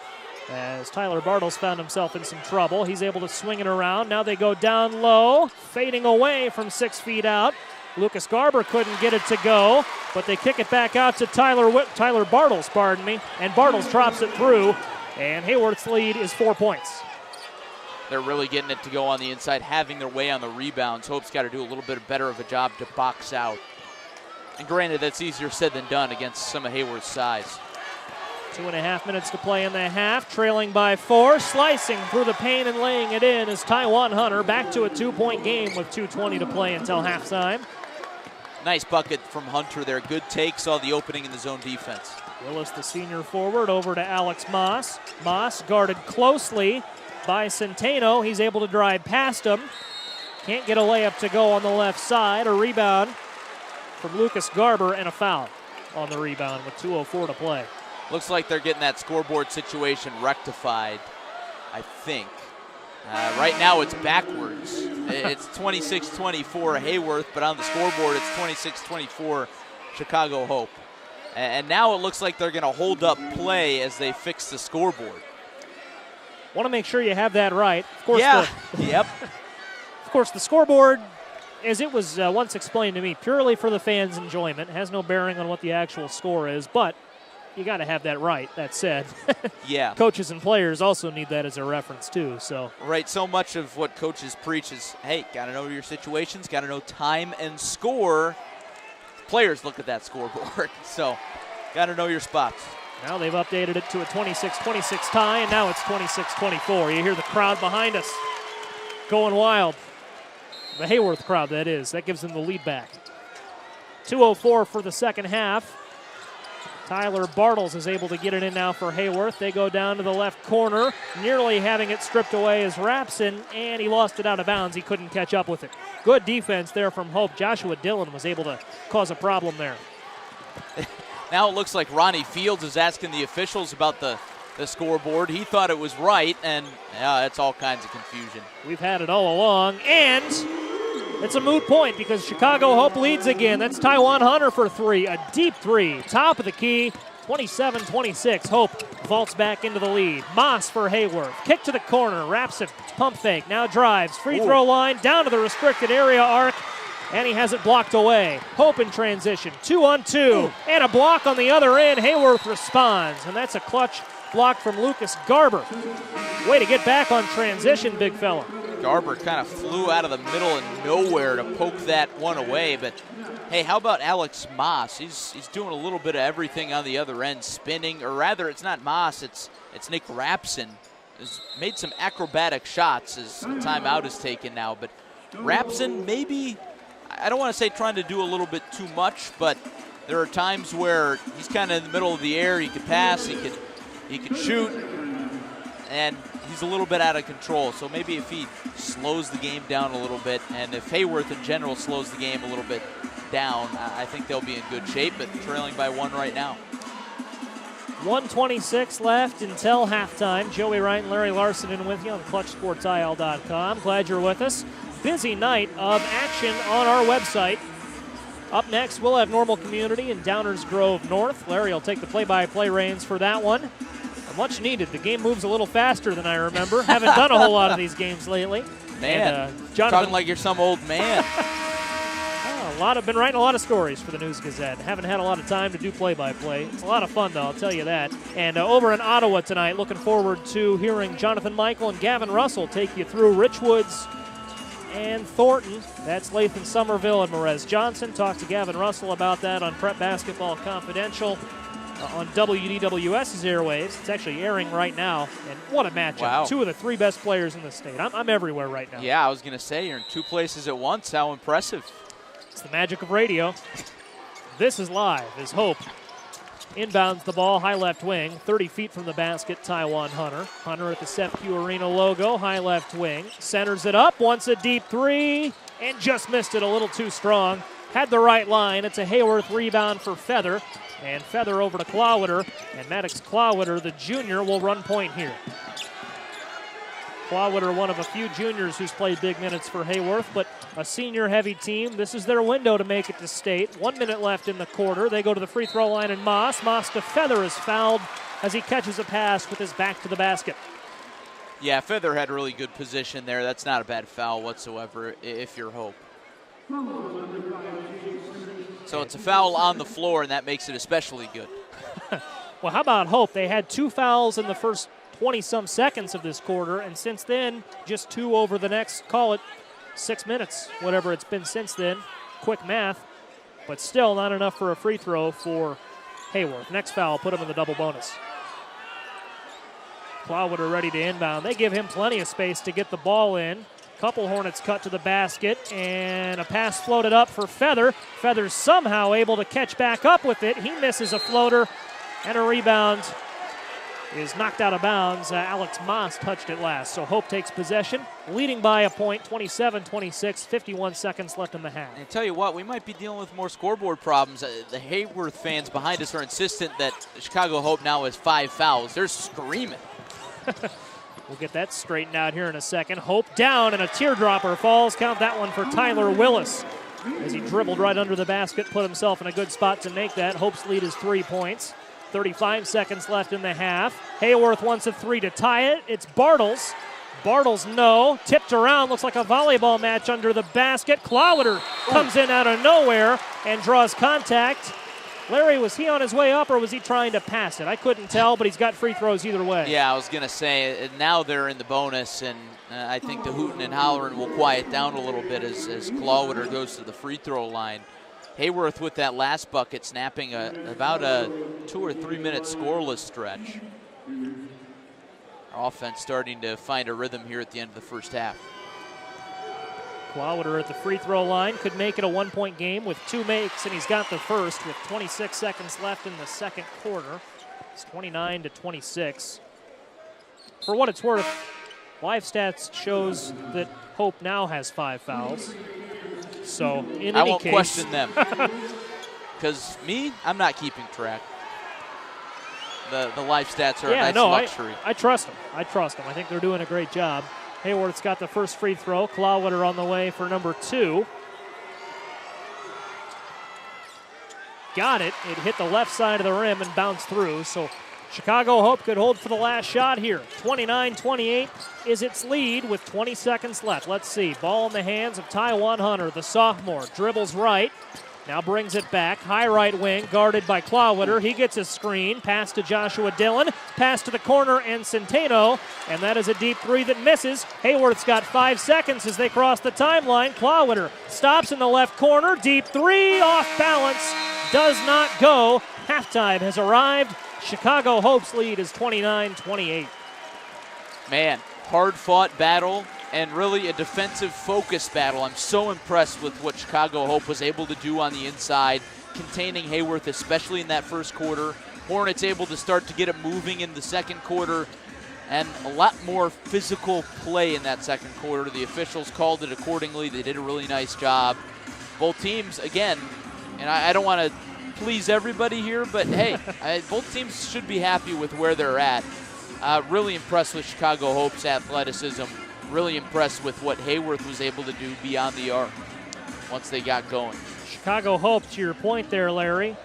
as Tyler Bartles found himself in some trouble. He's able to swing it around. Now they go down low, fading away from 6 feet out. Lucas Garber couldn't get it to go, but they kick it back out to Tyler Bartles, and Bartles drops it through, and Heyworth's lead is 4 points. They're really getting it to go on the inside, having their way on the rebounds. Hope's got to do a little bit better of a job to box out. And granted, that's easier said than done against some of Heyworth's size. 2.5 minutes to play in the half, trailing by 4. Slicing through the paint and laying it in is Taiwan Hunter, back to a 2-point game with 2:20 to play until halftime. Nice bucket from Hunter there. Good take, saw the opening in the zone defense. Willis, the senior forward, over to Alex Moss. Moss guarded closely by Centeno. He's able to drive past him. Can't get a layup to go on the left side. A rebound from Lucas Garber and a foul on the rebound with 2:04 to play. Looks like they're getting that scoreboard situation rectified, I think. Right now it's backwards. It's 26-24 Heyworth, but on the scoreboard it's 26-24 Chicago Hope. And now it looks like they're going to hold up play as they fix the scoreboard. Want to make sure you have that right. Of course, yeah, yep. Of course, the scoreboard, as it was once explained to me, purely for the fans' enjoyment, has no bearing on what the actual score is, but you got to have that right. That said, yeah, coaches and players also need that as a reference too. So right, so much of what coaches preach is, hey, got to know your situations, got to know time and score. Players look at that scoreboard, so got to know your spots. Now they've updated it to a 26-26 tie, and now it's 26-24. You hear the crowd behind us going wild. The Heyworth crowd, that is. That gives them the lead back. 2:04 for the second half. Tyler Bartles is able to get it in now for Heyworth. They go down to the left corner, nearly having it stripped away as Rapson, and he lost it out of bounds. He couldn't catch up with it. Good defense there from Hope. Joshua Dillon was able to cause a problem there. Now it looks like Ronnie Fields is asking the officials about the scoreboard. He thought it was right, and it's all kinds of confusion. We've had it all along, and it's a moot point because Chicago Hope leads again. That's Taiwan Hunter for 3, a deep 3, top of the key, 27-26. Hope vaults back into the lead. Moss for Heyworth. Kick to the corner, wraps it, pump fake, now drives, free throw line, down to the restricted area arc, and he has it blocked away. Hope in transition, 2-on-2, and a block on the other end. Heyworth responds, and that's a clutch block from Lucas Garber. Way to get back on transition, big fella. Garber kind of flew out of the middle of nowhere to poke that one away, but hey, how about Alex Moss? He's doing a little bit of everything on the other end, spinning, or rather it's not Moss, it's Nick Rapson. Has made some acrobatic shots as a timeout is taken now, but Rapson maybe, I don't want to say trying to do a little bit too much, but there are times where he's kind of in the middle of the air. He could pass, he could shoot, and he's a little bit out of control. So maybe if he slows the game down a little bit, and if Heyworth in general slows the game a little bit down, I think they'll be in good shape, but trailing by 1 right now. 1:26 left until halftime. Joey Wright and Larry Larson in with you on ClutchSportsIL.com. Glad you're with us. Busy night of action on our website. Up next, we'll have Normal Community in Downers Grove North. Larry will take the play-by-play reins for that one. Much needed. The game moves a little faster than I remember. Haven't done a whole lot of these games lately. Man, and, talking like you're some old man. Been writing a lot of stories for the News Gazette. Haven't had a lot of time to do play-by-play. It's a lot of fun, though, I'll tell you that. And over in Ottawa tonight, looking forward to hearing Jonathan Michael and Gavin Russell take you through Richwoods and Thornton. That's Lathan Somerville and Morez Johnson. Talk to Gavin Russell about that on Prep Basketball Confidential. On WDWS's airwaves. It's actually airing right now, and what a matchup. Wow. 2 of the 3 best players in the state. I'm everywhere right now. Yeah, I was going to say, you're in 2 places at once. How impressive. It's the magic of radio. This is live as Hope inbounds the ball, high left wing, 30 feet from the basket, Taiwan Hunter. Hunter at the SEPQ Arena logo, high left wing. Centers it up, wants a deep 3, and just missed it a little too strong. Had the right line. It's a Heyworth rebound for Feather. And Feather over to Clawwitter, and Maddox Clawwitter, the junior, will run point here. Clawwitter, one of a few juniors who's played big minutes for Heyworth, but a senior-heavy team. This is their window to make it to state. 1 minute left in the quarter. They go to the free throw line, and Moss to Feather is fouled as he catches a pass with his back to the basket. Yeah, Feather had really good position there. That's not a bad foul whatsoever if you're Hope. So it's a foul on the floor, and that makes it especially good. Well, how about Hope? They had 2 fouls in the first 20-some seconds of this quarter, and since then, just 2 over the next, call it 6 minutes, whatever it's been since then. Quick math, but still not enough for a free throw for Heyworth. Next foul, put him in the double bonus. Clawwitter ready to inbound. They give him plenty of space to get the ball in. Couple Hornets cut to the basket, and a pass floated up for Feather. Feather's somehow able to catch back up with it. He misses a floater, and a rebound is knocked out of bounds. Alex Moss touched it last, so Hope takes possession, leading by a point, 27-26, 51 seconds left in the half. And I tell you what, we might be dealing with more scoreboard problems. The Heyworth fans behind us are insistent that Chicago Hope now has 5 fouls. They're screaming. We'll get that straightened out here in a second. Hope down, and a teardropper falls. Count that one for Tyler Willis as he dribbled right under the basket, put himself in a good spot to make that. Hope's lead is 3 points. 35 seconds left in the half. Heyworth wants a 3 to tie it. It's Bartles. Bartles, no. Tipped around, looks like a volleyball match under the basket. Clawwitter comes in out of nowhere and draws contact. Larry, was he on his way up or was he trying to pass it? I couldn't tell, but he's got free throws either way. Yeah, I was going to say, now they're in the bonus, and I think the hooting and hollering will quiet down a little bit as Clawwitter goes to the free throw line. Heyworth with that last bucket snapping about a 2 or 3 minute scoreless stretch. Our offense starting to find a rhythm here at the end of the first half. Clawwitter at the free throw line could make it a 1 point game with 2 makes, and he's got the first with 26 seconds left in the second quarter. It's 29-26. For what it's worth, Live Stats shows that Hope now has 5 fouls. So in I any won't case, question them. Because I'm not keeping track. The Live Stats are a nice luxury. I trust them. I think they're doing a great job. Heyworth's got the first free throw. Clawwitter on the way for number 2. Got it. It hit the left side of the rim and bounced through. So Chicago Hope could hold for the last shot here. 29-28 is its lead with 20 seconds left. Let's see. Ball in the hands of Taiwan Hunter, the sophomore. Dribbles right. Now brings it back. High right wing, guarded by Clawwitter. He gets a screen. Pass to Joshua Dillon. Pass to the corner and Centeno. And that is a deep 3 that misses. Heyworth's got 5 seconds as they cross the timeline. Clawwitter stops in the left corner. Deep 3 off balance. Does not go. Halftime has arrived. Chicago Hope's lead is 29-28. Man, hard-fought battle and really a defensive focus battle. I'm so impressed with what Chicago Hope was able to do on the inside, containing Heyworth, especially in that first quarter. Hornets able to start to get it moving in the second quarter, and a lot more physical play in that second quarter. The officials called it accordingly. They did a really nice job. Both teams, again, and I don't want to please everybody here, but hey, both teams should be happy with where they're at. Really impressed with Chicago Hope's athleticism. Really impressed with what Heyworth was able to do beyond the arc once they got going. Chicago Hope, to your point there, Larry,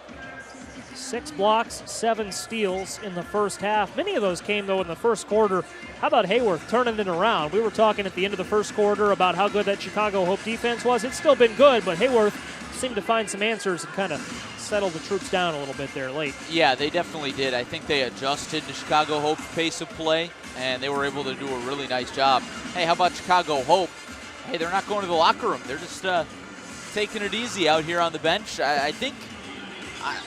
6 blocks, 7 steals in the first half. Many of those came, though, in the first quarter. How about Heyworth turning it around? We were talking at the end of the first quarter about how good that Chicago Hope defense was. It's still been good, but Heyworth seemed to find some answers and kind of settle the troops down a little bit there late. Yeah, they definitely did. I think they adjusted to Chicago Hope's pace of play, and they were able to do a really nice job. Hey, how about Chicago Hope? Hey, they're not going to the locker room. They're just taking it easy out here on the bench. I think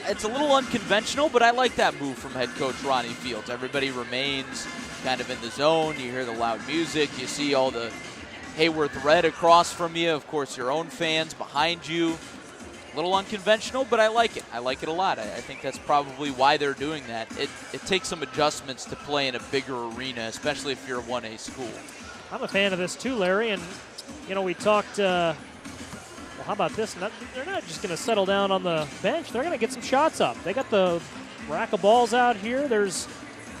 it's a little unconventional, but I like that move from head coach Ronnie Fields. Everybody remains kind of in the zone. You hear the loud music. You see all the Heyworth red across from you. Of course, your own fans behind you. A little unconventional, but I like it. I like it a lot. I think that's probably why they're doing that. It takes some adjustments to play in a bigger arena, especially if you're a 1A school. I'm a fan of this too, Larry, and we talked, well, how about this? They're not just going to settle down on the bench. They're going to get some shots up. They got the rack of balls out here. There's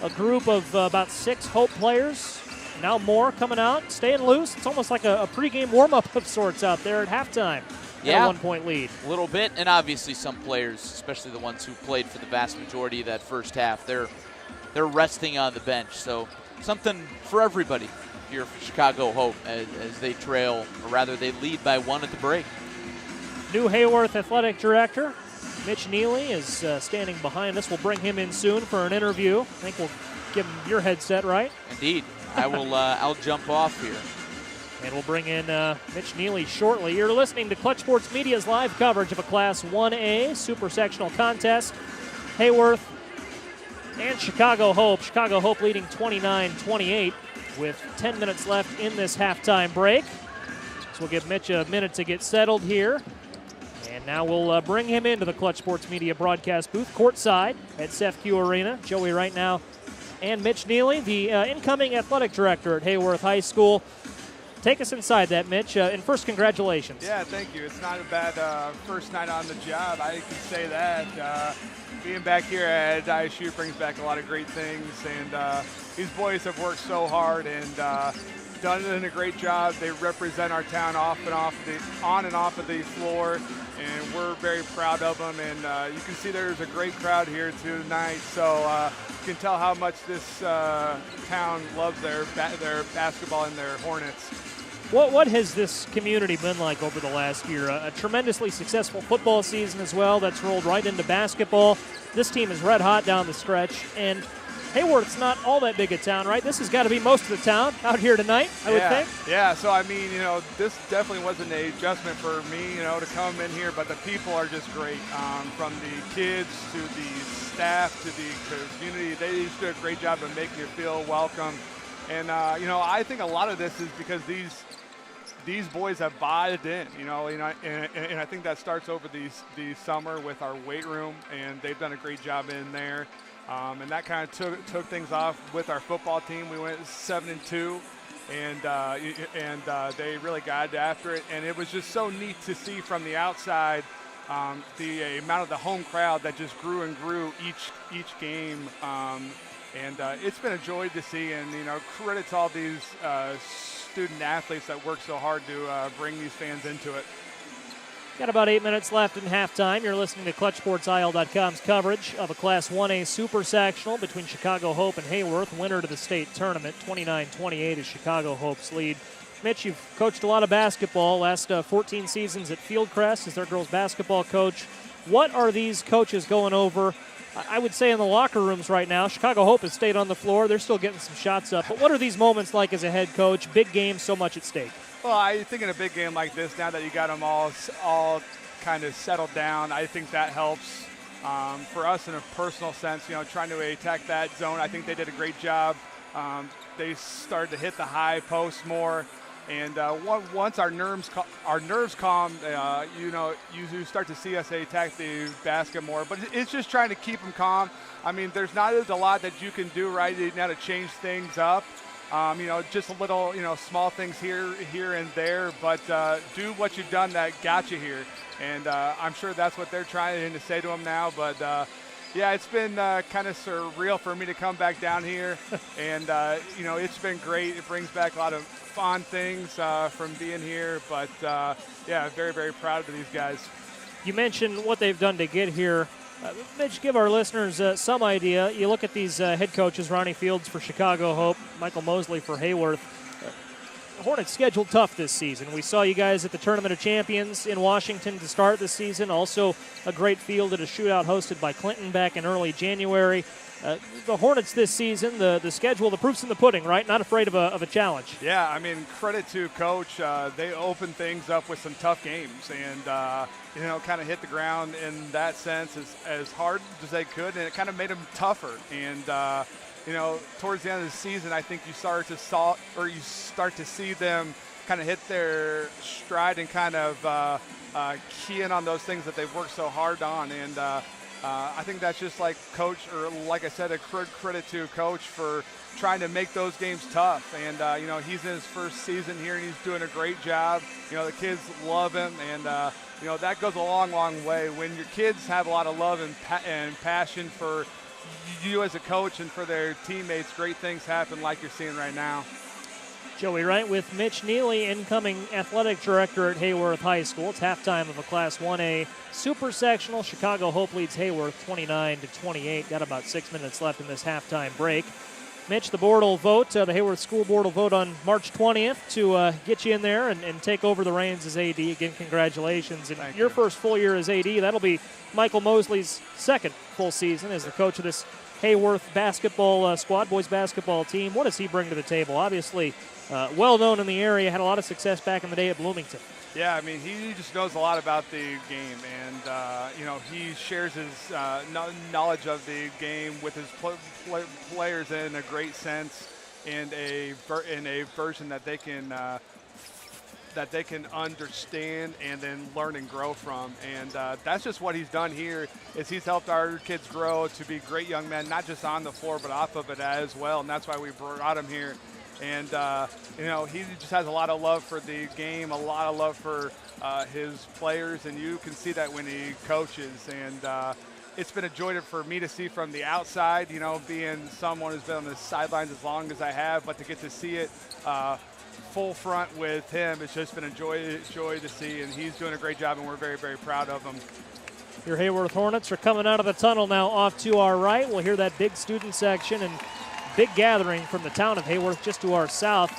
a group of about 6 Hope players Now Moore coming out, staying loose. It's almost like a pregame warm-up of sorts out there at halftime. Yeah, a 1-point lead. A little bit, and obviously some players, especially the ones who played for the vast majority of that first half, they're resting on the bench. So something for everybody here for Chicago Hope as they trail, or rather they lead by 1 at the break. New Heyworth Athletic Director Mitch Neely is standing behind us. We'll bring him in soon for an interview. I think we'll give him your headset, right? Indeed. I will. I'll jump off here. And we'll bring in Mitch Neely shortly. You're listening to Clutch Sports Media's live coverage of a Class 1A Super-Sectional contest. Heyworth and Chicago Hope. Chicago Hope leading 29-28 with 10 minutes left in this halftime break. So we'll give Mitch a minute to get settled here. And now we'll bring him into the Clutch Sports Media broadcast booth courtside at CEFCU Arena. Joey right now and Mitch Neely, the incoming athletic director at Heyworth High School. Take us inside that, Mitch. And first, congratulations. Yeah, thank you. It's not a bad first night on the job. I can say that. Being back here at ISU brings back a lot of great things. And these boys have worked so hard and done a great job. They represent our town on and off of the floor. And we're very proud of them. And you can see there's a great crowd here tonight. So you can tell how much this town loves their basketball and their Hornets. What has this community been like over the last year? A tremendously successful football season as well that's rolled right into basketball. This team is red hot down the stretch, and Heyworth's not all that big a town, right? This has got to be most of the town out here tonight, I would think. Yeah, so I mean, this definitely wasn't an adjustment for me, to come in here, but the people are just great. From the kids to the staff to the community, they just do a great job of making you feel welcome. And, I think a lot of this is because these boys have bought in, and I think that starts over the summer with our weight room, and they've done a great job in there. And that kind of took things off with our football team. We went 7-2, and they really got after it. And it was just so neat to see from the outside the amount of the home crowd that just grew and grew each game. And it's been a joy to see, and credit to all these student athletes that work so hard to bring these fans into it. Got about 8 minutes left in halftime. You're listening to ClutchSportsIL.com's coverage of a Class 1A Super-Sectional between Chicago Hope and Heyworth, winner to the state tournament. 29-28 is Chicago Hope's lead. Mitch, you've coached a lot of basketball, last 14 seasons at Fieldcrest as their girls basketball coach. What are these coaches going over? I would say in the locker rooms right now, Chicago Hope has stayed on the floor. They're still getting some shots up. But what are these moments like as a head coach? Big game, so much at stake. Well, I think in a big game like this, now that you got them all kind of settled down, I think that helps. For us in a personal sense, trying to attack that zone, I think they did a great job. They started to hit the high post more. And once our nerves calm, you start to see us attack the basket more. But it's just trying to keep them calm. I mean, there's not a lot that you can do right now to change things up. Just a little, small things here and there. But do what you've done that got you here. And I'm sure that's what they're trying to say to them now. But yeah, it's been kind of surreal for me to come back down here. And, it's been great. It brings back a lot of fun things from being here. But, yeah, very, very proud of these guys. You mentioned what they've done to get here. Mitch, give our listeners some idea. You look at these head coaches, Ronnie Fields for Chicago Hope, Michael Mosley for Heyworth. Hornets scheduled tough this season. We saw you guys at the Tournament of Champions in Washington to start the season. Also a great field at a shootout hosted by Clinton back in early January. The Hornets this season, the schedule, the proof's in the pudding, right? Not afraid of a challenge. Yeah, I mean, credit to Coach. They opened things up with some tough games and, kind of hit the ground in that sense as hard as they could, and it kind of made them tougher. And, towards the end of the season, I think you start to see them kind of hit their stride and kind of key in on those things that they've worked so hard on. And I think that's just like Coach, or like I said, a credit to Coach for trying to make those games tough. And, he's in his first season here, and he's doing a great job. The kids love him, and, that goes a long, long way. When your kids have a lot of love and passion for you as a coach and for their teammates, great things happen like you're seeing right now. Joey Wright with Mitch Neely, incoming athletic director at Heyworth High School. It's halftime of a Class 1A Super-Sectional. Chicago Hope leads Heyworth 29-28. Got about 6 minutes left in this halftime break. Mitch, the board will vote, the Heyworth School Board will vote on March 20th to get you in there and take over the reins as AD. Again, congratulations. And your first full year as AD, that'll be Michael Mosley's second full season as the coach of this Heyworth basketball squad, boys basketball team. What does he bring to the table? Obviously, well known in the area, had a lot of success back in the day at Bloomington. Yeah, I mean, he just knows a lot about the game, and he shares his knowledge of the game with his players in a great sense, and in a version that they can understand and then learn and grow from. And that's just what he's done here. Is he's helped our kids grow to be great young men, not just on the floor but off of it as well. And that's why we brought him here. And, he just has a lot of love for the game, a lot of love for his players, and you can see that when he coaches. And it's been a joy for me to see from the outside, being someone who's been on the sidelines as long as I have, but to get to see it full front with him, it's just been a joy to see, and he's doing a great job, and we're very, very proud of him. Your Heyworth Hornets are coming out of the tunnel now off to our right. We'll hear that big student section and big gathering from the town of Heyworth just to our south.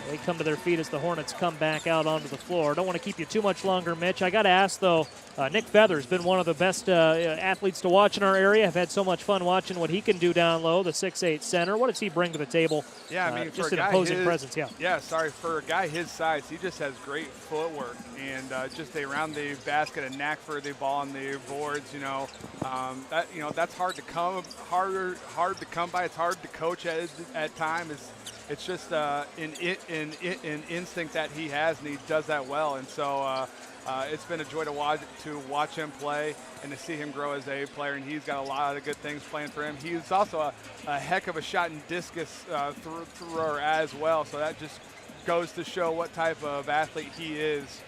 They come to their feet as the Hornets come back out onto the floor. Don't want to keep you too much longer, Mitch. I got to ask, though, Nick Feather's been one of the best athletes to watch in our area. I've had so much fun watching what he can do down low, the 6'8 center. What does he bring to the table? Yeah, I mean, just for an imposing presence, for a guy his size, he just has great footwork and just around the basket, a knack for the ball on the boards. That's hard to come by. It's hard to coach at times. It's just an instinct that he has, and he does that well. And so it's been a joy to watch him play and to see him grow as a player. And he's got a lot of good things playing for him. He's also a heck of a shot and discus thrower as well. So that just goes to show what type of athlete he is.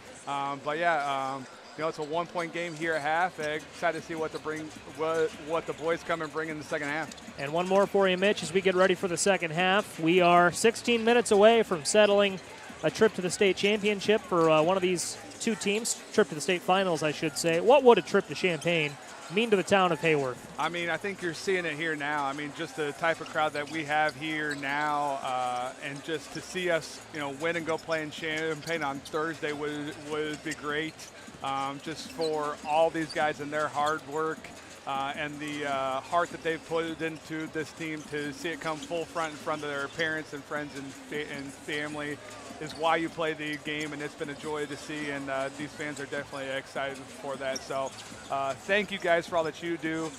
It's a 1-point game here at half. Excited to see what the boys come and bring in the second half. And one more for you, Mitch, as we get ready for the second half. We are 16 minutes away from settling a trip to the state championship for one of these two teams. Trip to the state finals, I should say. What would a trip to Champaign mean to the town of Heyworth? I mean, I think you're seeing it here now. I mean, just the type of crowd that we have here now, and just to see us, win and go play in Champaign on Thursday would be great. Just for all these guys and their hard work and the heart that they've put into this team, to see it come full front in front of their parents and friends and family is why you play the game, and it's been a joy to see, and these fans are definitely excited for that. So thank you guys for all that you do.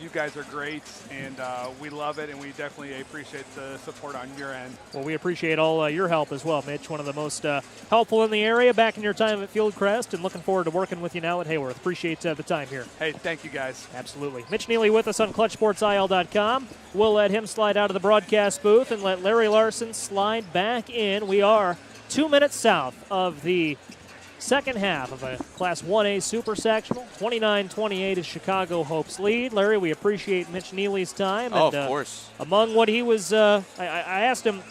You guys are great, and we love it, and we definitely appreciate the support on your end. Well, we appreciate all your help as well, Mitch. One of the most helpful in the area back in your time at Fieldcrest, and looking forward to working with you now at Heyworth. Appreciate the time here. Hey, thank you guys. Absolutely. Mitch Neely with us on ClutchSportsIL.com. We'll let him slide out of the broadcast booth and let Larry Larson slide back in. We are 2 minutes south of the second half of a Class 1A Super-Sectional. 29-28 is Chicago Hope's lead. Larry, we appreciate Mitch Neely's time. Of course. Among what he was, I asked him,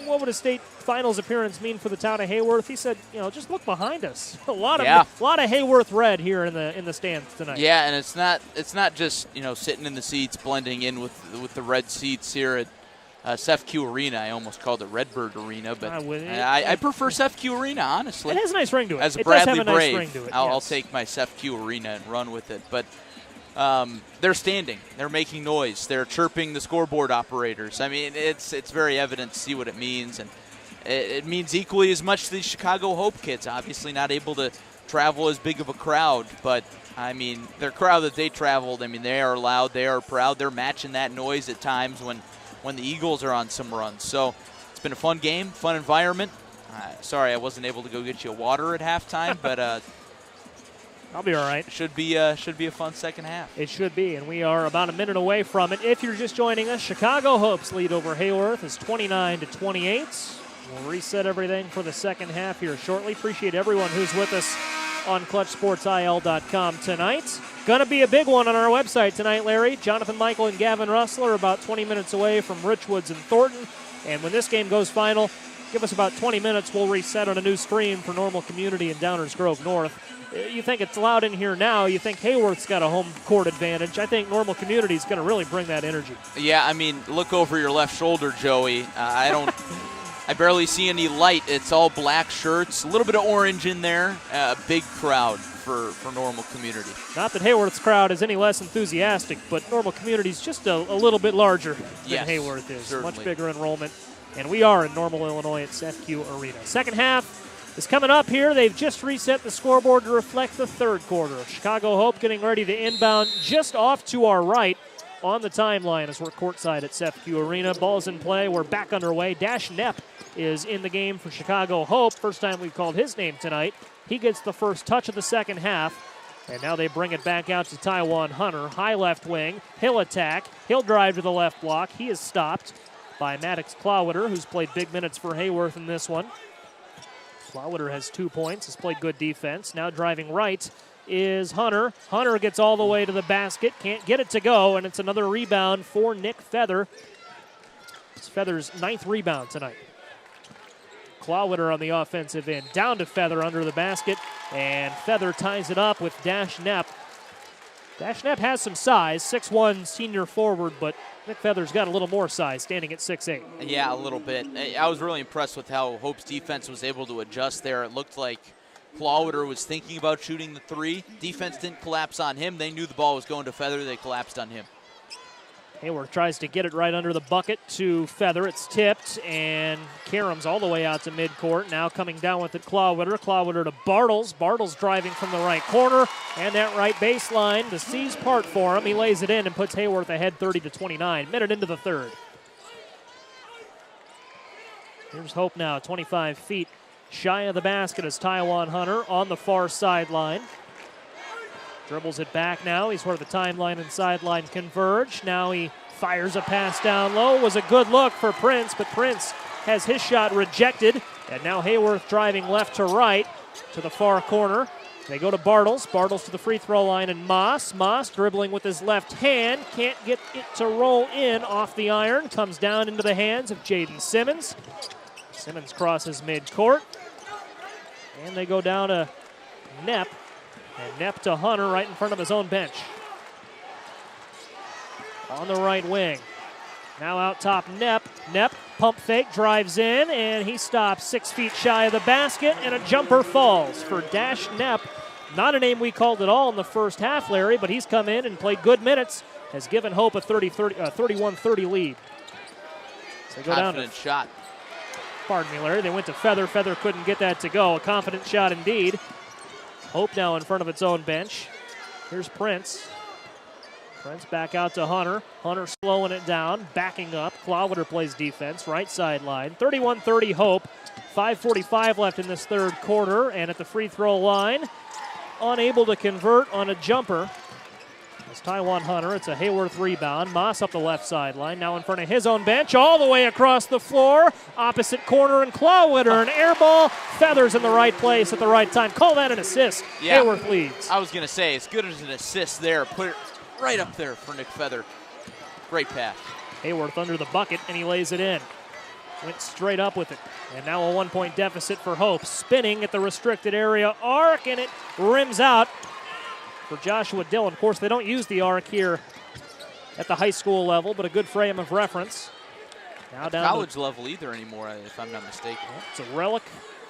what would a state finals appearance mean for the town of Heyworth? He said, just look behind us. A lot of Heyworth red here in the stands tonight. Yeah, and it's not just sitting in the seats, blending in with the red seats here at Seth-Q Arena. I almost called it Redbird Arena, but I prefer Seth-Q Arena, honestly. It has a nice ring to it. As a it Bradley does have a Brave, nice ring to it. I'll take my Seth-Q Arena and run with it. But they're standing. They're making noise. They're chirping the scoreboard operators. I mean, it's very evident to see what it means, and it means equally as much to the Chicago Hope kids. Obviously not able to travel as big of a crowd, but I mean, their crowd that they traveled, I mean, they are loud, they are proud. They're matching that noise at times when the Eagles are on some runs. So it's been a fun game, fun environment. Sorry I wasn't able to go get you water at halftime, but I'll be all right. Should be a fun second half. It should be, and we are about a minute away from it. If you're just joining us, Chicago Hope's lead over Heyworth is 29-28. We'll reset everything for the second half here shortly. Appreciate everyone who's with us on ClutchSportsIL.com tonight. Going to be a big one on our website tonight, Larry. Jonathan Michael and Gavin Russell are about 20 minutes away from Richwoods and Thornton. And when this game goes final, give us about 20 minutes. We'll reset on a new stream for Normal Community in Downers Grove North. You think it's loud in here now. You think Heyworth's got a home court advantage. I think Normal Community is going to really bring that energy. Yeah, I mean, look over your left shoulder, Joey. I barely see any light. It's all black shirts, a little bit of orange in there. A big crowd for Normal Community. Not that Heyworth's crowd is any less enthusiastic, but Normal Community's just a little bit larger than Heyworth is. Certainly. Much bigger enrollment. And we are in Normal, Illinois at FQ Arena. Second half is coming up here. They've just reset the scoreboard to reflect the third quarter. Chicago Hope getting ready to inbound just off to our right on the timeline as we're courtside at FQ Arena. Ball's in play. We're back underway. Dash Knepp is in the game for Chicago Hope. First time we've called his name tonight. He gets the first touch of the second half. And now they bring it back out to Taiwan Hunter. High left wing. He'll attack. He'll drive to the left block. He is stopped by Maddox Clawwitter, who's played big minutes for Heyworth in this one. Clawwitter has 2 points, has played good defense. Now driving right is Hunter. Hunter gets all the way to the basket, can't get it to go, and it's another rebound for Nick Feather. It's Feather's 9th rebound tonight. Clawwitter on the offensive end, down to Feather under the basket, and Feather ties it up with Dash Knepp. Dash Knepp has some size, 6'1", senior forward, but Nick Feather's got a little more size, standing at 6'8". Yeah, a little bit. I was really impressed with how Hope's defense was able to adjust there. It looked like Clawwitter was thinking about shooting the three. Defense didn't collapse on him. They knew the ball was going to Feather. They collapsed on him. Heyworth tries to get it right under the bucket to Feather. It's tipped, and Karams all the way out to midcourt. Now coming down with it, Clawwitter. Clawwitter to Bartles. Bartles driving from the right corner, and that right baseline. The C's part for him. He lays it in and puts Heyworth ahead 30-29. Minute into the third. Here's Hope now, 25 feet shy of the basket as Taiwan Hunter on the far sideline. Dribbles it back now. He's where the timeline and sideline converge. Now he fires a pass down low. Was a good look for Prince, but Prince has his shot rejected. And now Heyworth driving left to right to the far corner. They go to Bartles. Bartles to the free throw line, and Moss. Moss dribbling with his left hand. Can't get it to roll in off the iron. Comes down into the hands of Jaden Simmons. Simmons crosses midcourt. And they go down to Knepp. And Knepp to Hunter right in front of his own bench. On the right wing. Now out top, Knepp. Knepp, pump fake, drives in, and he stops 6 feet shy of the basket, and a jumper falls for Dash Knepp. Not a name we called at all in the first half, Larry, but he's come in and played good minutes, has given Hope a 31-30 lead. So they go Confident shot. Pardon me, Larry. They went to Feather. Feather couldn't get that to go. A confident shot indeed. Hope now in front of its own bench. Here's Prince. Prince back out to Hunter. Hunter slowing it down, backing up. Clawwitter plays defense, right sideline. 31-30 Hope. 5:45 left in this third quarter, and at the free throw line, unable to convert on a jumper. It's Taiwan Hunter. It's a Heyworth rebound. Moss up the left sideline, now in front of his own bench, all the way across the floor. Opposite corner, and Clawwitter, an air ball. Feathers in the right place at the right time. Call that an assist. Yeah. Heyworth leads. I was going to say, as good as an assist there. Put it right up there for Nick Feather. Great pass. Heyworth under the bucket, and he lays it in. Went straight up with it. And now a 1 point deficit for Hope. Spinning at the restricted area arc, and it rims out for Joshua Dillon. Of course, they don't use the arc here at the high school level, but a good frame of reference. Now down college level either anymore, if I'm not mistaken. It's a relic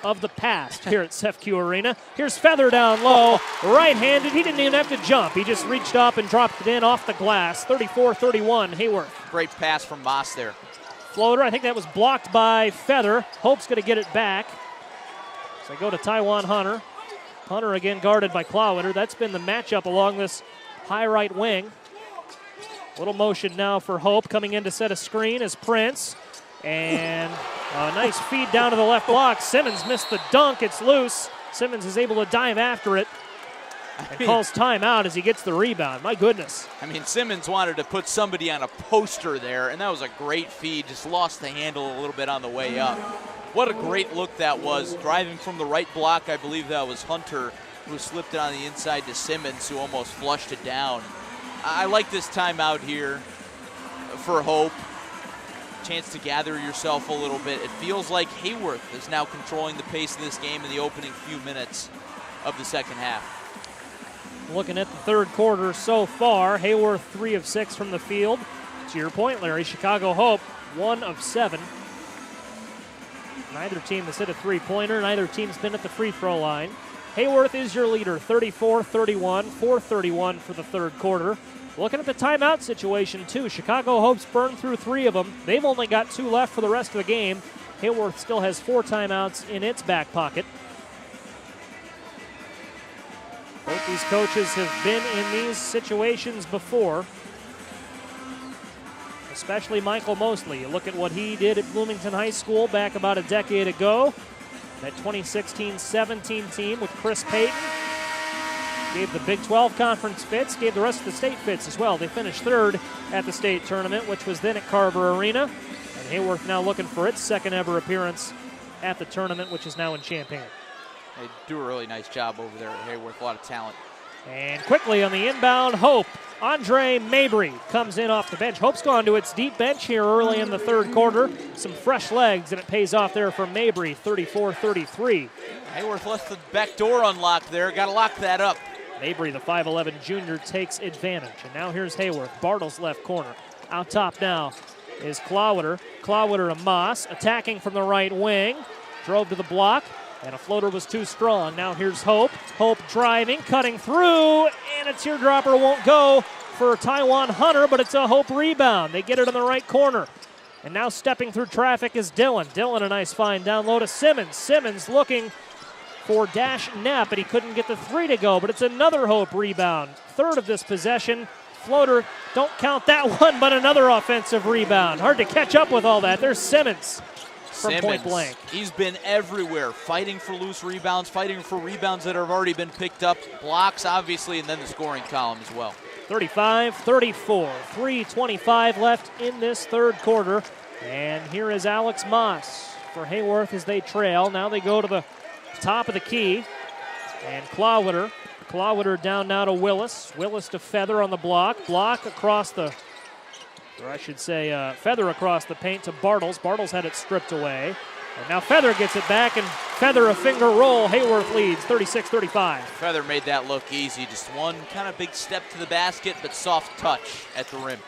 of the past here at CEFQ Arena. Here's Feather down low, right-handed. He didn't even have to jump. He just reached up and dropped it in off the glass. 34-31, Heyworth. Great pass from Moss there. Floater, I think that was blocked by Feather. Hope's going to get it back. So they go to Taiwan Hunter. Hunter again guarded by Clawwitter. That's been the matchup along this high right wing. Little motion now for Hope. Coming in to set a screen is Prince. And a nice feed down to the left block. Simmons missed the dunk. It's loose. Simmons is able to dive after it and calls timeout as he gets the rebound. My goodness. I mean, Simmons wanted to put somebody on a poster there, and that was a great feed. Just lost the handle a little bit on the way up. What a great look that was. Driving from the right block, I believe that was Hunter, who slipped it on the inside to Simmons, who almost flushed it down. I like this timeout here for Hope. chance to gather yourself a little bit. It feels like Heyworth is now controlling the pace of this game in the opening few minutes of the second half. Looking at the third quarter so far, Heyworth 3 of 6 from the field. To your point, Larry, Chicago Hope 1 of 7. Neither team has hit a three-pointer. Neither team's been at the free throw line. Heyworth is your leader, 34-31, 4:31 for the third quarter. Looking at the timeout situation, too. Chicago Hope's burned through 3 of them. They've only got 2 left for the rest of the game. Heyworth still has 4 timeouts in its back pocket. Both these coaches have been in these situations before, especially Michael Mosley. You look at what he did at Bloomington High School back about a decade ago. That 2016-17 team with Chris Payton gave the Big 12 conference fits, gave the rest of the state fits as well. They finished third at the state tournament, which was then at Carver Arena. And Heyworth now looking for its second ever appearance at the tournament, which is now in Champaign. They do a really nice job over there at Heyworth, a lot of talent. And quickly on the inbound, Hope. Andre Mabry comes in off the bench. Hope's gone to its deep bench here early in the third quarter. Some fresh legs, and it pays off there for Mabry, 34-33. Heyworth left the back door unlocked there. Got to lock that up. Mabry, the 5'11 junior, takes advantage. And now here's Heyworth, Bartle's left corner. Out top now is Clawwater. Clawwater to Moss, attacking from the right wing. Drove to the block, and a floater was too strong. Now here's Hope. Hope driving, cutting through, and a teardropper won't go for Taiwan Hunter, but it's a Hope rebound. They get it in the right corner. And now stepping through traffic is Dillon. Dillon, a nice find down low to Simmons. Simmons looking for Dash Knapp, but he couldn't get the 3 to go, but it's another Hope rebound. Third of this possession. Floater, don't count that one, but another offensive rebound. Hard to catch up with all that. There's Simmons. From point blank. He's been everywhere, fighting for loose rebounds, fighting for rebounds that have already been picked up, blocks obviously, and then the scoring column as well. 35-34, 3:25 left in this third quarter. And here is Alex Moss for Heyworth as they trail. Now they go to the top of the key. And Clawwater down now to Willis. Willis to Feather on the block. Block across the, or I should say Feather across the paint to Bartles. Bartles had it stripped away. And now Feather gets it back, and Feather a finger roll. Heyworth leads 36-35. Feather made that look easy. Just one kind of big step to the basket, but soft touch at the rim.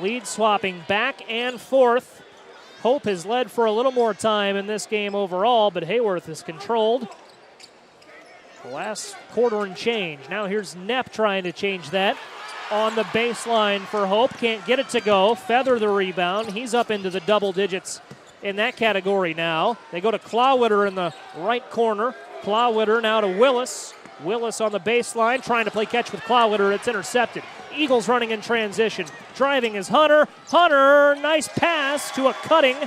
Lead swapping back and forth. Hope has led for a little more time in this game overall, but Heyworth is controlled. The last quarter and change. Now here's Knapp trying to change that. On the baseline for Hope, can't get it to go. Feather the rebound. He's up into the double digits in that category now. They go to Clawwater in the right corner. Clawwater now to Willis. Willis on the baseline, trying to play catch with Clawwater. It's intercepted. Eagles running in transition. Driving is Hunter. Hunter, nice pass to a cutting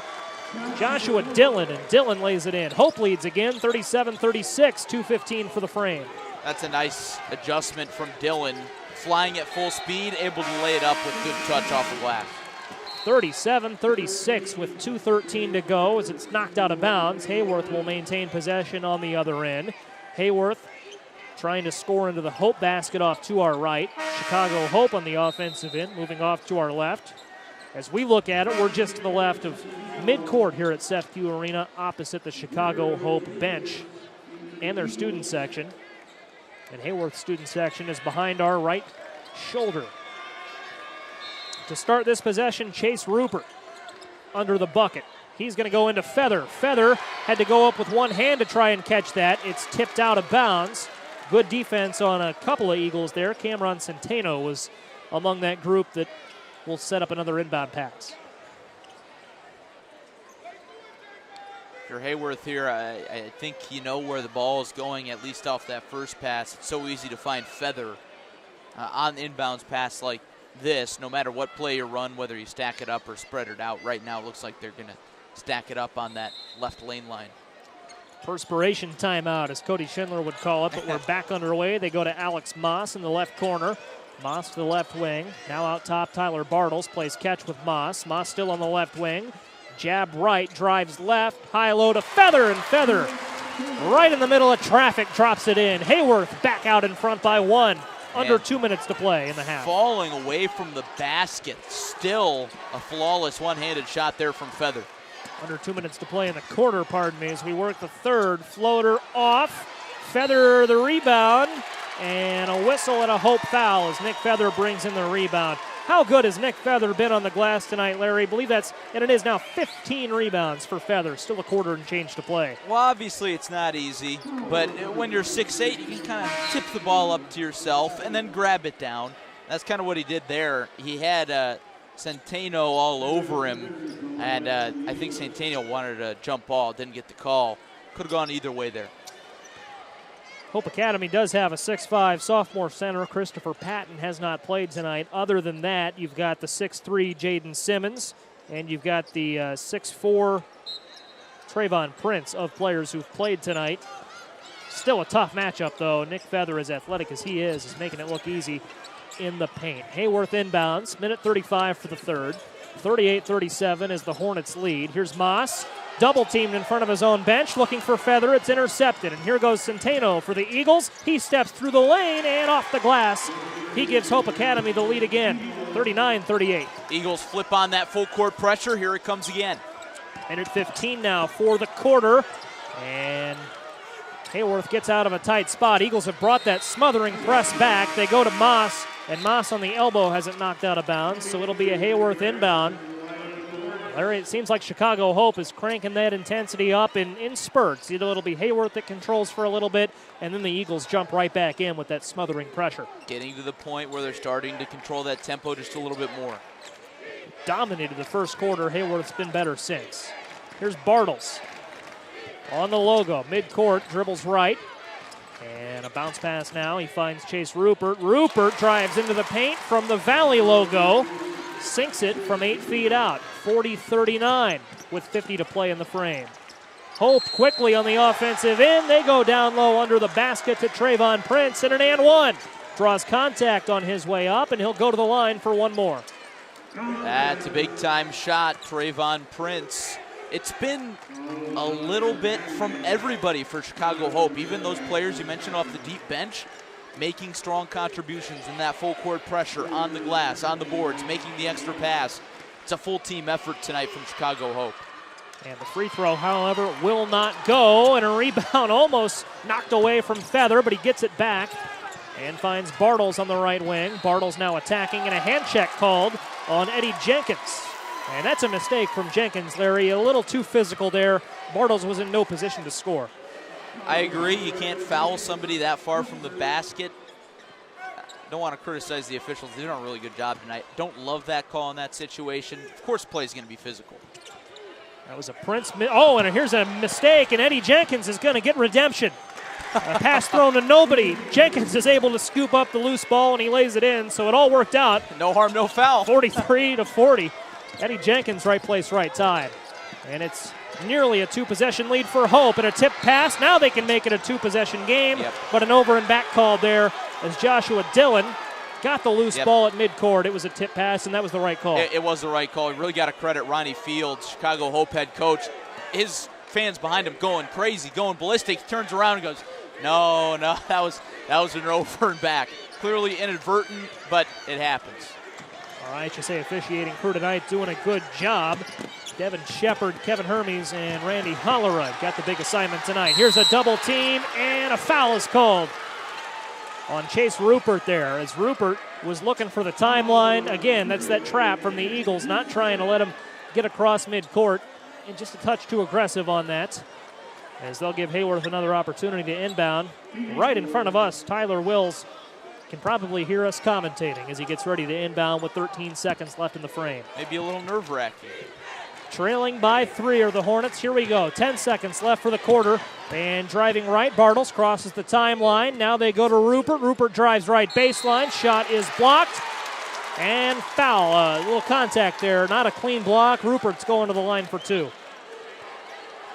Joshua Dillon, and Dillon lays it in. Hope leads again, 37-36, 2:15 for the frame. That's a nice adjustment from Dillon. Flying at full speed, able to lay it up with good touch off the glass. 37-36 with 2:13 to go as it's knocked out of bounds. Heyworth will maintain possession on the other end. Heyworth trying to score into the Hope basket off to our right. Chicago Hope on the offensive end, moving off to our left. As we look at it, we're just to the left of midcourt here at Sefq Arena, opposite the Chicago Hope bench and their student section. And Heyworth's student section is behind our right shoulder. To start this possession, Chase Rupert under the bucket. He's going to go into Feather. Feather had to go up with one hand to try and catch that. It's tipped out of bounds. Good defense on a couple of Eagles there. Cameron Centeno was among that group that will set up another inbound pass. If you're Heyworth here, I think you know where the ball is going, at least off that first pass. It's so easy to find Feather on inbounds pass like this, no matter what play you run, whether you stack it up or spread it out. Right now, it looks like they're going to stack it up on that left lane line. Perspiration timeout, as Cody Schindler would call it, but we're back underway. They go to Alex Moss in the left corner. Moss to the left wing. Now out top, Tyler Bartles plays catch with Moss. Moss still on the left wing. Jab right, drives left, high-low to Feather, and Feather right in the middle of traffic drops it in. Heyworth back out in front by one Under 2 minutes to play in the half. Falling away from the basket. Still a flawless one-handed shot there from Feather. Under 2 minutes to play in the quarter, pardon me, as we work the third. Floater off. Feather the rebound. And a whistle and a Hope foul as Nick Feather brings in the rebound. How good has Nick Feather been on the glass tonight, Larry? I believe that's, and it is now 15 rebounds for Feather. Still a quarter and change to play. Well, obviously it's not easy, but when you're 6'8", you can kind of tip the ball up to yourself and then grab it down. That's kind of what he did there. He had Centeno all over him, and I think Centeno wanted a jump ball, didn't get the call. Could have gone either way there. Hope Academy does have a 6'5" sophomore center. Christopher Patton has not played tonight. Other than that, you've got the 6'3" Jaden Simmons, and you've got the 6'4" Trayvon Prince of players who've played tonight. Still a tough matchup, though. Nick Feather, as athletic as he is making it look easy in the paint. Heyworth inbounds, minute 35 for the third. 38-37 is the Hornets lead. Here's Moss. Double teamed in front of his own bench, looking for Feather. It's intercepted, and here goes Centeno for the Eagles. He steps through the lane and off the glass. He gives Hope Academy the lead again, 39-38. Eagles flip on that full court pressure. Here it comes again. Minute 15 now for the quarter, and Heyworth gets out of a tight spot. Eagles have brought that smothering press back. They go to Moss, and Moss on the elbow has it knocked out of bounds, so it'll be a Heyworth inbound. Larry, it seems like Chicago Hope is cranking that intensity up in spurts. It'll be Heyworth that controls for a little bit, and then the Eagles jump right back in with that smothering pressure. Getting to the point where they're starting to control that tempo just a little bit more. Dominated the first quarter. Heyworth's been better since. Here's Bartles on the logo. Mid-court, dribbles right. And a bounce pass now. He finds Chase Rupert. Rupert drives into the paint from the Valley logo. Sinks it from 8 feet out. 40-39 with 50 to play in the frame. Hope quickly on the offensive end. They go down low under the basket to Trayvon Prince, and an and one. Draws contact on his way up, and he'll go to the line for one more. That's a big-time shot, Trayvon Prince. It's been a little bit from everybody for Chicago Hope. Even those players you mentioned off the deep bench, making strong contributions in that full court pressure on the glass, on the boards, making the extra pass. It's a full team effort tonight from Chicago Hope. And the free throw, however, will not go, and a rebound almost knocked away from Feather, but he gets it back and finds Bartles on the right wing. Bartles now attacking, and a hand check called on Eddie Jenkins. And that's a mistake from Jenkins, Larry. A little too physical there. Bartles was in no position to score. I agree. You can't foul somebody that far from the basket. Don't want to criticize the officials. They did a really good job tonight. Don't love that call in that situation. Of course, play is going to be physical. That was a Prince. Oh, and here's a mistake, and Eddie Jenkins is going to get redemption. A pass thrown to nobody. Jenkins is able to scoop up the loose ball, and he lays it in, so it all worked out. No harm, no foul. 43-40. Eddie Jenkins, right place, right time. And it's nearly a two-possession lead for Hope, and a tip pass. Now they can make it a two-possession game, but an over and back call there as Joshua Dillon got the loose ball at midcourt. It was a tip pass, and that was the right call. It was the right call. You really got to credit Ronnie Fields, Chicago Hope head coach. His fans behind him going crazy, going ballistic. He turns around and goes, no, that was an over and back. Clearly inadvertent, but it happens. Our IHSA officiating crew tonight doing a good job. Devin Shepard, Kevin Hermes, and Randy Hollerud got the big assignment tonight. Here's a double team, and a foul is called on Chase Rupert there, as Rupert was looking for the timeline. Again, that's that trap from the Eagles, not trying to let him get across midcourt, and just a touch too aggressive on that, as they'll give Heyworth another opportunity to inbound. Right in front of us, Tyler Wills can probably hear us commentating as he gets ready to inbound with 13 seconds left in the frame. Maybe a little nerve-wracking. Trailing by 3 are the Hornets. Here we go. 10 seconds left for the quarter. And driving right, Bartles crosses the timeline. Now they go to Rupert. Rupert drives right baseline. Shot is blocked. And foul. A little contact there. Not a clean block. Rupert's going to the line for 2.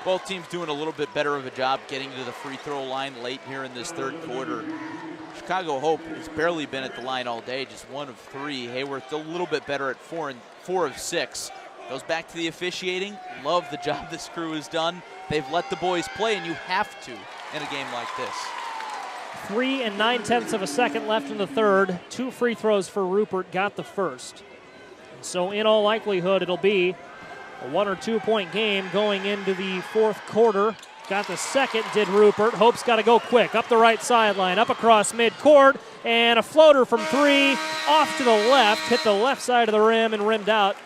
Both teams doing a little bit better of a job getting to the free throw line late here in this third quarter. Chicago Hope has barely been at the line all day, just 1 of 3. Heyworth a little bit better at 4 of 6. Goes back to the officiating. Love the job this crew has done. They've let the boys play, and you have to in a game like this. 3 9/10 of a second left in the third. 2 free throws for Rupert, got the first. So in all likelihood, it'll be a 1 or 2 point game going into the fourth quarter. Got the second, did Rupert. Hope's got to go quick. Up the right sideline, up across midcourt, and a floater from 3, off to the left, hit the left side of the rim and rimmed out.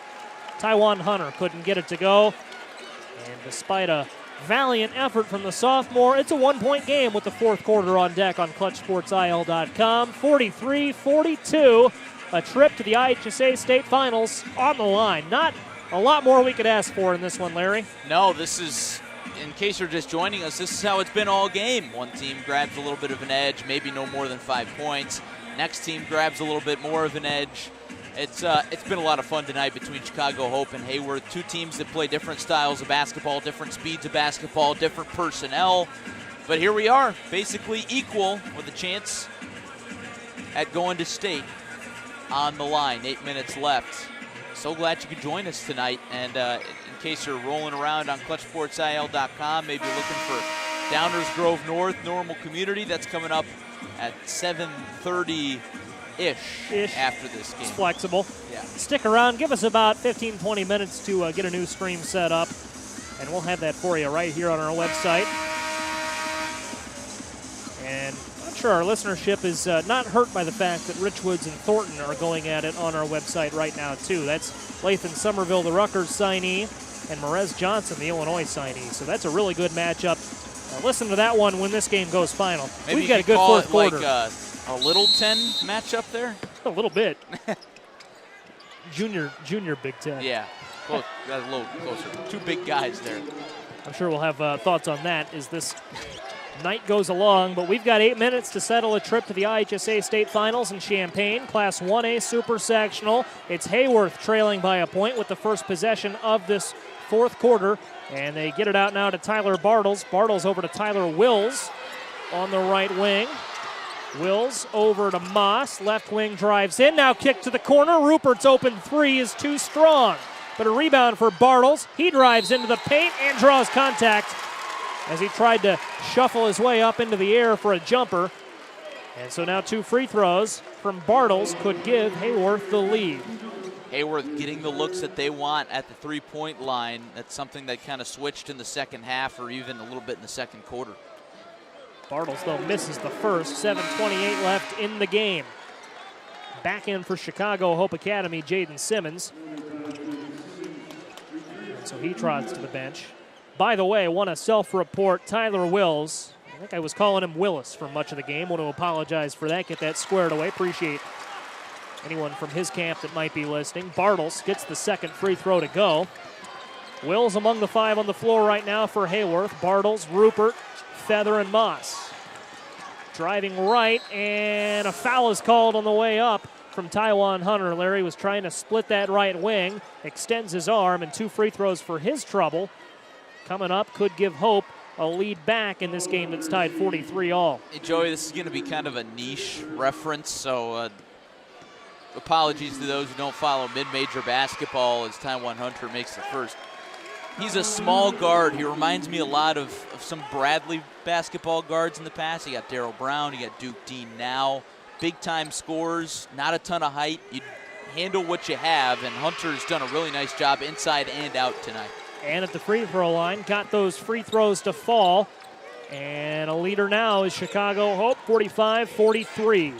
Taiwan Hunter couldn't get it to go. And despite a valiant effort from the sophomore, it's a 1 point game with the fourth quarter on deck on ClutchSportsIL.com. 43-42. A trip to the IHSA State Finals on the line. Not a lot more we could ask for in this one, Larry. No, this is, in case you're just joining us, this is how it's been all game. One team grabs a little bit of an edge, maybe no more than 5 points. Next team grabs a little bit more of an edge. It's been a lot of fun tonight between Chicago Hope and Heyworth. 2 teams that play different styles of basketball, different speeds of basketball, different personnel. But here we are, basically equal with a chance at going to state on the line. 8 minutes left. So glad you could join us tonight. And in case you're rolling around on ClutchSportsIL.com, maybe looking for Downers Grove North, Normal Community, that's coming up at 7:30-ish after this game. It's flexible. Yeah. Stick around. Give us about 15-20 minutes to get a new stream set up, and we'll have that for you right here on our website. And I'm sure our listenership is not hurt by the fact that Richwoods and Thornton are going at it on our website right now, too. That's Lathan Somerville, the Rutgers signee, and Merez Johnson, the Illinois signee. So that's a really good matchup. Listen to that one when this game goes final. Maybe we've got a good fourth quarter. Like a Little 10 matchup there? A little bit. Junior Big Ten. Yeah, got a little closer. 2 big guys there. I'm sure we'll have thoughts on that as this night goes along, but we've got 8 minutes to settle a trip to the IHSA State Finals in Champaign, Class 1A Super-Sectional. It's Heyworth trailing by a point with the first possession of this fourth quarter, and they get it out now to Tyler Bartles. Bartles over to Tyler Wills on the right wing. Wills over to Moss. Left wing drives in. Now kick to the corner. Rupert's open 3 is too strong. But a rebound for Bartles. He drives into the paint and draws contact as he tried to shuffle his way up into the air for a jumper. And so now 2 free throws from Bartles could give Heyworth the lead. Heyworth getting the looks that they want at the 3-point line. That's something that kind of switched in the second half or even a little bit in the second quarter. Bartles, though, misses the first. 7:28 left in the game. Back in for Chicago Hope Academy, Jaden Simmons. So he trots to the bench. By the way, want to self-report Tyler Wills. I think I was calling him Willis for much of the game. Want to apologize for that. Get that squared away. Appreciate anyone from his camp that might be listening. Bartles gets the second free throw to go. Wills among the 5 on the floor right now for Heyworth. Bartles, Rupert, Feather, and Moss. Driving right, and a foul is called on the way up from Taiwan Hunter. Larry was trying to split that right wing, extends his arm, and 2 free throws for his trouble. Coming up could give Hope a lead back in this game that's tied 43 all. Hey, Joey, this is going to be kind of a niche reference, so apologies to those who don't follow mid-major basketball as Taiwan Hunter makes the first. He's a small guard. He reminds me a lot of some Bradley basketball guards in the past. You got Darryl Brown, you got Duke Dean now. Big-time scores, not a ton of height. You handle what you have, and Hunter's done a really nice job inside and out tonight. And at the free throw line, got those free throws to fall. And a leader now is Chicago Hope, 45-43.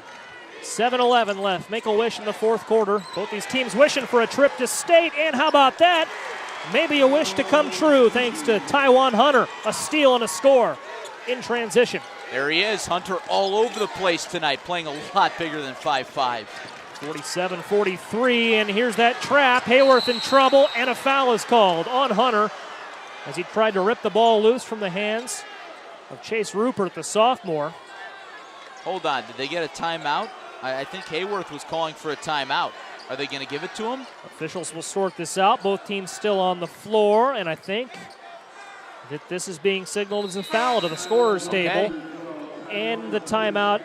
7:11 left. Make a wish in the fourth quarter. Both these teams wishing for a trip to state, and how about that? Maybe a wish to come true thanks to Taiwan Hunter. A steal and a score in transition. There he is, Hunter all over the place tonight, playing a lot bigger than 5'5". 47-43, and here's that trap. Heyworth in trouble, and a foul is called on Hunter as he tried to rip the ball loose from the hands of Chase Rupert, the sophomore. Hold on, did they get a timeout? I think Heyworth was calling for a timeout. Are they going to give it to him? Officials will sort this out. Both teams still on the floor, and I think that this is being signaled as a foul to the scorer's table and the timeout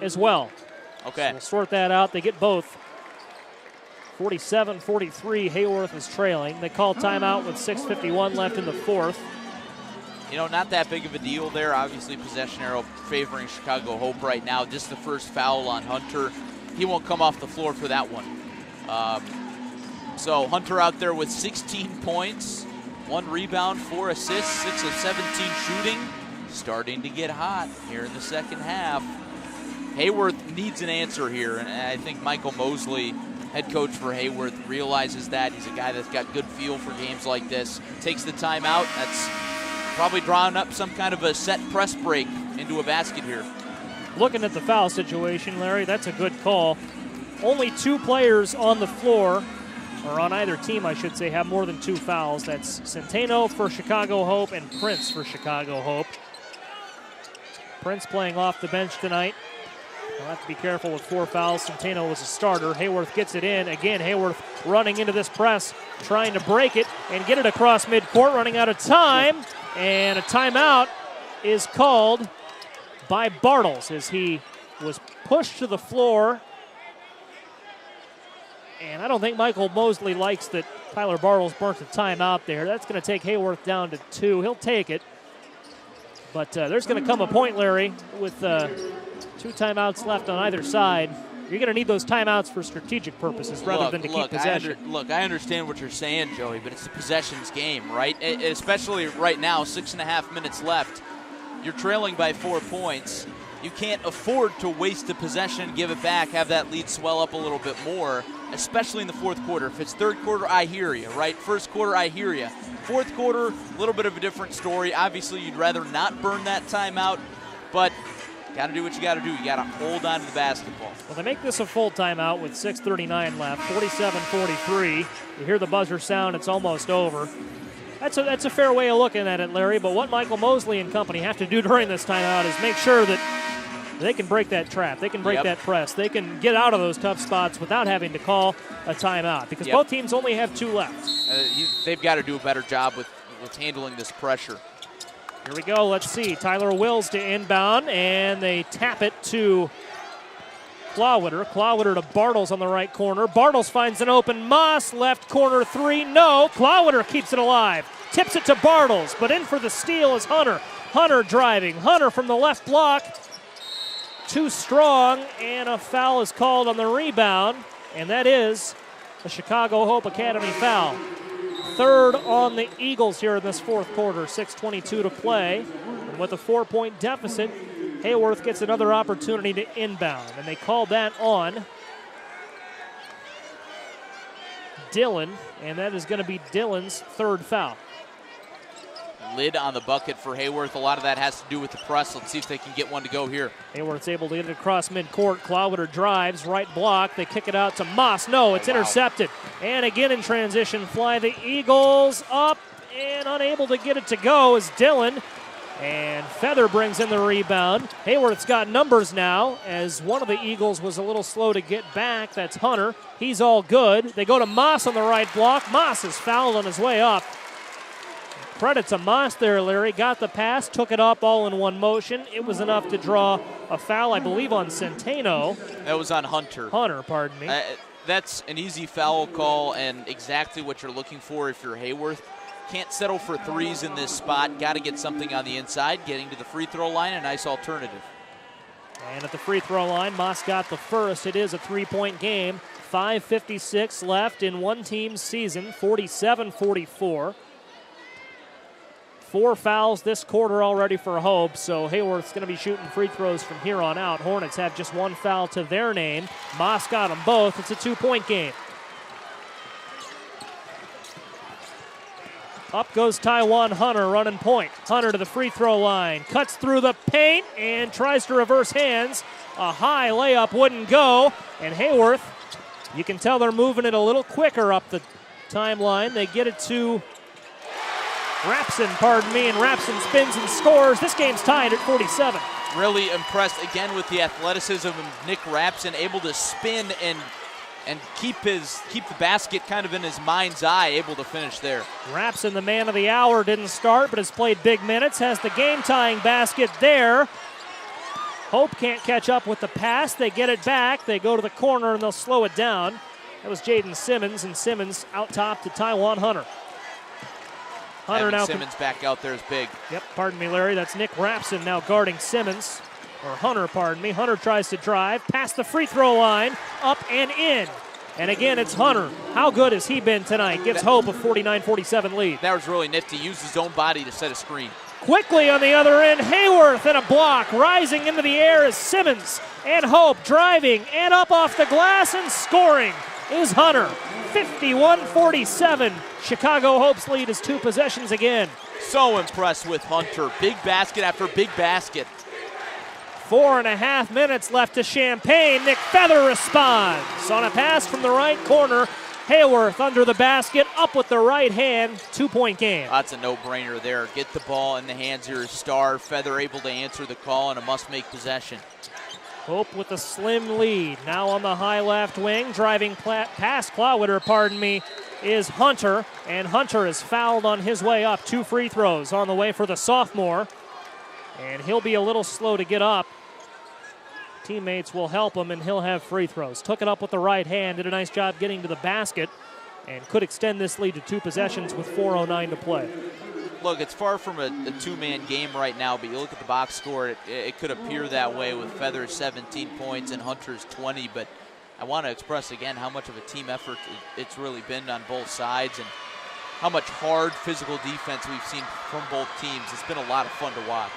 as well. Okay. So we'll sort that out. They get both. 47-43, Heyworth is trailing. They call timeout with 6:51 left in the fourth. not that big of a deal there. Obviously, possession arrow favoring Chicago Hope right now. Just the first foul on Hunter. He won't come off the floor for that one. So Hunter out there with 16 points, 1 rebound, 4 assists, 6 of 17 shooting. Starting to get hot here in the second half. Heyworth needs an answer here, and I think Michael Mosley, head coach for Heyworth, realizes that. He's a guy that's got good feel for games like this. Takes the timeout. That's probably drawing up some kind of a set press break into a basket here. Looking at the foul situation, Larry, that's a good call. Only 2 players on the floor, or on either team, I should say, have more than 2 fouls. That's Centeno for Chicago Hope and Prince for Chicago Hope. Prince playing off the bench tonight. We'll have to be careful with 4 fouls. Centeno was a starter. Heyworth gets it in. Again, Heyworth running into this press, trying to break it and get it across midcourt, running out of time. And a timeout is called by Bartles as he was pushed to the floor. And I don't think Michael Mosley likes that Tyler Bartles burnt a timeout there. That's going to take Heyworth down to 2. He'll take it. But there's going to come a point, Larry, with 2 timeouts left on either side. You're going to need those timeouts for strategic purposes rather than to keep possession. I understand what you're saying, Joey, but it's a possessions game, right? Especially right now, 6.5 minutes left. You're trailing by 4 points. You can't afford to waste a possession, give it back, have that lead swell up a little bit more, especially in the fourth quarter. If it's third quarter, I hear you, right? First quarter, I hear you. Fourth quarter, a little bit of a different story. Obviously, you'd rather not burn that timeout, but got to do what you got to do. You got to hold on to the basketball. Well, they make this a full timeout with 6:39 left, 47-43. You hear the buzzer sound, it's almost over. That's a fair way of looking at it, Larry, but what Michael Mosley and company have to do during this timeout is make sure that they can break that trap. They can break that press. They can get out of those tough spots without having to call a timeout because both teams only have 2 left. They've got to do a better job with handling this pressure. Here we go. Let's see. Tyler Wills to inbound, and they tap it to Clawwitter. Clawwitter to Bartles on the right corner. Bartles finds an open Moss. Left corner 3. No. Clawwitter keeps it alive. Tips it to Bartles, but in for the steal is Hunter. Hunter driving. Hunter from the left block. Too strong, and a foul is called on the rebound, and that is a Chicago Hope Academy foul. 3rd on the Eagles here in this fourth quarter, 6:22 to play. And with a 4-point deficit, Heyworth gets another opportunity to inbound, and they called that on Dillon, and that is going to be Dillon's 3rd foul. Lid on the bucket for Heyworth. A lot of that has to do with the press. Let's see if they can get one to go here. Heyworth's able to get it across midcourt. Clawwitter drives, right block. They kick it out to Moss. No, it's intercepted. And again in transition, fly the Eagles up, and unable to get it to go is Dillon. And Feather brings in the rebound. Heyworth's got numbers now, as one of the Eagles was a little slow to get back. That's Hunter. He's all good. They go to Moss on the right block. Moss is fouled on his way up. Credit to Moss there, Larry. Got the pass, took it up all in one motion. It was enough to draw a foul, I believe, on Centeno. That was on Hunter. Pardon me. That's an easy foul call and exactly what you're looking for if you're Heyworth. Can't settle for threes in this spot. Got to get something on the inside. Getting to the free throw line, a nice alternative. And at the free throw line, Moss got the first. It is a 3-point game. 5:56 left in one team's season, 47-44. 4 fouls this quarter already for Hope, so Heyworth's going to be shooting free throws from here on out. Hornets have just 1 foul to their name. Moss got them both. It's a 2-point game. Up goes Taiwan Hunter running point. Hunter to the free throw line. Cuts through the paint and tries to reverse hands. A high layup wouldn't go. And Heyworth, you can tell they're moving it a little quicker up the timeline. They get it to Rapson, and Rapson spins and scores. This game's tied at 47. Really impressed again with the athleticism of Nick Rapson, able to spin and keep the basket kind of in his mind's eye, able to finish there. Rapson, the man of the hour, didn't start but has played big minutes, has the game-tying basket there. Hope can't catch up with the pass. They get it back. They go to the corner and they'll slow it down. That was Jaden Simmons, and Simmons out top to Taiwan Hunter. Hunter Having now Simmons back out there is big. Yep, pardon me, Larry. That's Nick Rapson now guarding Simmons. Or Hunter, pardon me. Hunter tries to drive, past the free throw line, up and in. And again, it's Hunter. How good has he been tonight? Gives Hope a 49-47 lead. That was really nifty. Used his own body to set a screen. Quickly on the other end, Heyworth and a block. Rising into the air is Simmons. And Hope driving and up off the glass and scoring is Hunter. 51-47. Chicago Hope's lead is 2 possessions again. So impressed with Hunter. Big basket after big basket. 4.5 minutes left to Champaign. Nick Feather responds on a pass from the right corner. Heyworth under the basket, up with the right hand, 2-point game. That's a no-brainer there. Get the ball in the hands of your star. Feather able to answer the call and a must-make possession. Hope with a slim lead. Now on the high left wing, driving past Clawwitter, is Hunter. And Hunter is fouled on his way up. 2 free throws on the way for the sophomore. And he'll be a little slow to get up. Teammates will help him, and he'll have free throws. Took it up with the right hand, did a nice job getting to the basket, and could extend this lead to 2 possessions with 4:09 to play. Look, it's far from a 2-man game right now, but you look at the box score, it could appear that way with Feather's 17 points and Hunter's 20, but I want to express again how much of a team effort it's really been on both sides and how much hard physical defense we've seen from both teams. It's been a lot of fun to watch.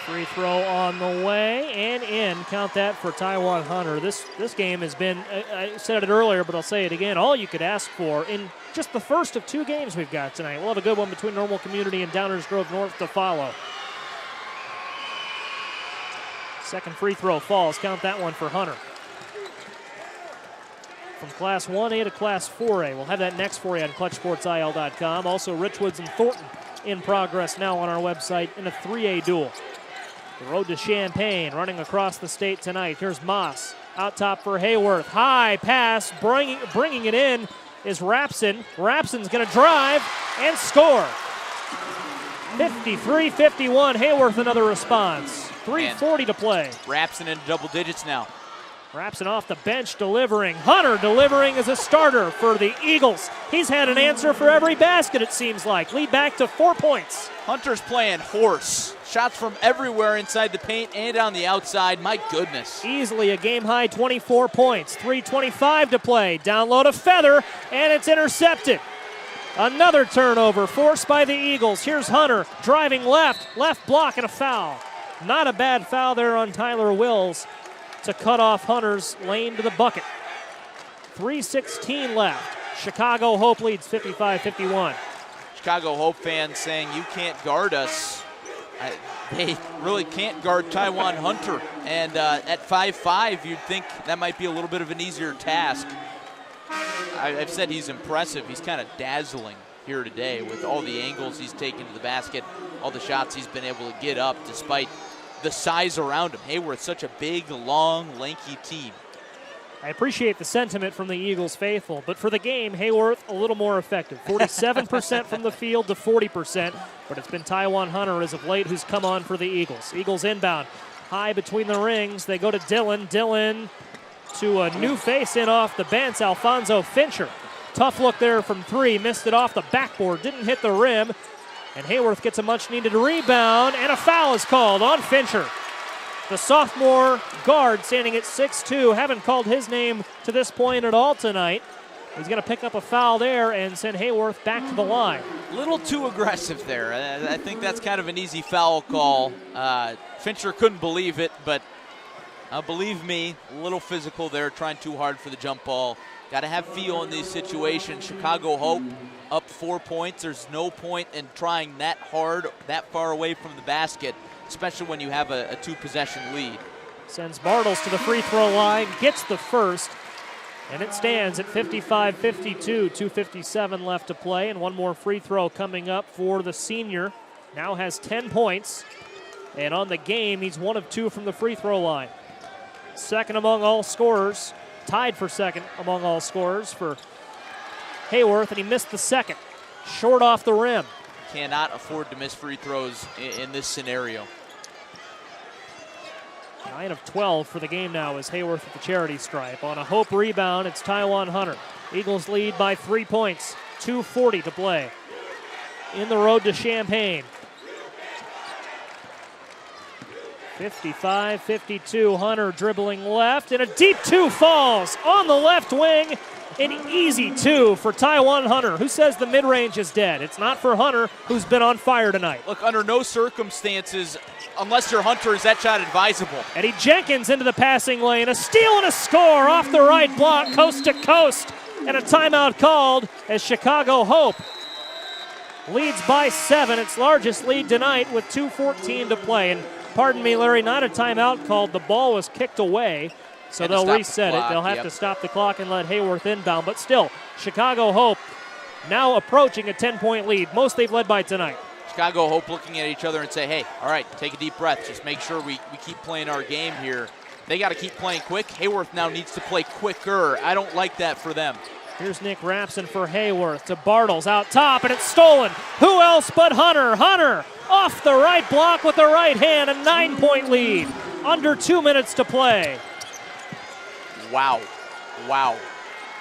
Free throw on the way and in. Count that for Taiwan Hunter. This game has been, I said it earlier, but I'll say it again, all you could ask for in just the first of 2 games we've got tonight. We'll have a good one between Normal Community and Downers Grove North to follow. Second free throw falls. Count that one for Hunter. From Class 1A to Class 4A. We'll have that next for you on ClutchSportsIL.com. Also, Richwoods and Thornton in progress now on our website in a 3A duel. The road to Champaign, running across the state tonight. Here's Moss, out top for Heyworth. High pass, bringing it in is Rapson. Rapson's going to drive and score. 53-51, Heyworth another response. 3:40 to play. Rapson in double digits now. Rapson off the bench delivering. Hunter delivering as a starter for the Eagles. He's had an answer for every basket, it seems like. Lead back to 4 points. Hunter's playing horse. Shots from everywhere inside the paint and on the outside. My goodness. Easily a game-high 24 points. 3:25 to play. Down low to Feather, and it's intercepted. Another turnover forced by the Eagles. Here's Hunter driving left block and a foul. Not a bad foul there on Tyler Wills to cut off Hunter's lane to the bucket. 3:16 left. Chicago Hope leads 55-51. Chicago Hope fans saying, you can't guard us. They really can't guard Taiwan Hunter. And at 5'5", you'd think that might be a little bit of an easier task. I've said he's impressive. He's kind of dazzling here today with all the angles he's taken to the basket, all the shots he's been able to get up despite the size around him. Heyworth, such a big, long, lanky team. I appreciate the sentiment from the Eagles faithful, but for the game, Heyworth a little more effective. 47% from the field to 40%, but it's been Taiwan Hunter as of late who's come on for the Eagles. Eagles inbound, high between the rings. They go to Dillon. Dillon to a new face in off the bench, Alfonso Fincher. Tough look there from 3, missed it off the backboard, didn't hit the rim, and Heyworth gets a much-needed rebound, and a foul is called on Fincher. The sophomore guard standing at 6'2", haven't called his name to this point at all tonight. He's going to pick up a foul there and send Heyworth back to the line. A little too aggressive there. I think that's kind of an easy foul call. Fincher couldn't believe it, but believe me, a little physical there, trying too hard for the jump ball. Got to have feel in these situations. Chicago Hope up 4 points. There's no point in trying that hard, that far away from the basket, especially when you have a 2-possession lead. Sends Bartles to the free throw line, gets the first, and it stands at 55-52, 2:57 left to play, and one more free throw coming up for the senior. Now has 10 points, and on the game, he's 1 of 2 from the free throw line. Second among all scorers, tied for second among all scorers for Heyworth, and he missed the second. Short off the rim. Cannot afford to miss free throws in this scenario. 9 of 12 for the game now is Heyworth at the charity stripe. On a Hope rebound, it's Taiwan Hunter. Eagles lead by 3 points, 2:40 to play. in the road to Champaign. 55-52, Hunter dribbling left, and a deep two falls on the left wing. An easy two for Taiwan Hunter. Who says the mid-range is dead? It's not for Hunter, who's been on fire tonight. Look, under no circumstances, unless you're Hunter, is that shot advisable. Eddie Jenkins into the passing lane. A steal and a score off the right block, coast to coast. And a timeout called as Chicago Hope leads by 7. Its largest lead tonight with 2:14 to play. And pardon me, Larry, not a timeout called. The ball was kicked away. So they'll reset it. They'll have to stop the clock and let Heyworth inbound. But still, Chicago Hope now approaching a 10-point lead. Most they've led by tonight. Chicago Hope looking at each other and say, hey, all right, take a deep breath. Just make sure we keep playing our game here. They got to keep playing quick. Heyworth now needs to play quicker. I don't like that for them. Here's Nick Rapson for Heyworth to Bartles out top, and it's stolen. Who else but Hunter? Hunter off the right block with the right hand, a 9-point lead. Under 2 minutes to play. Wow.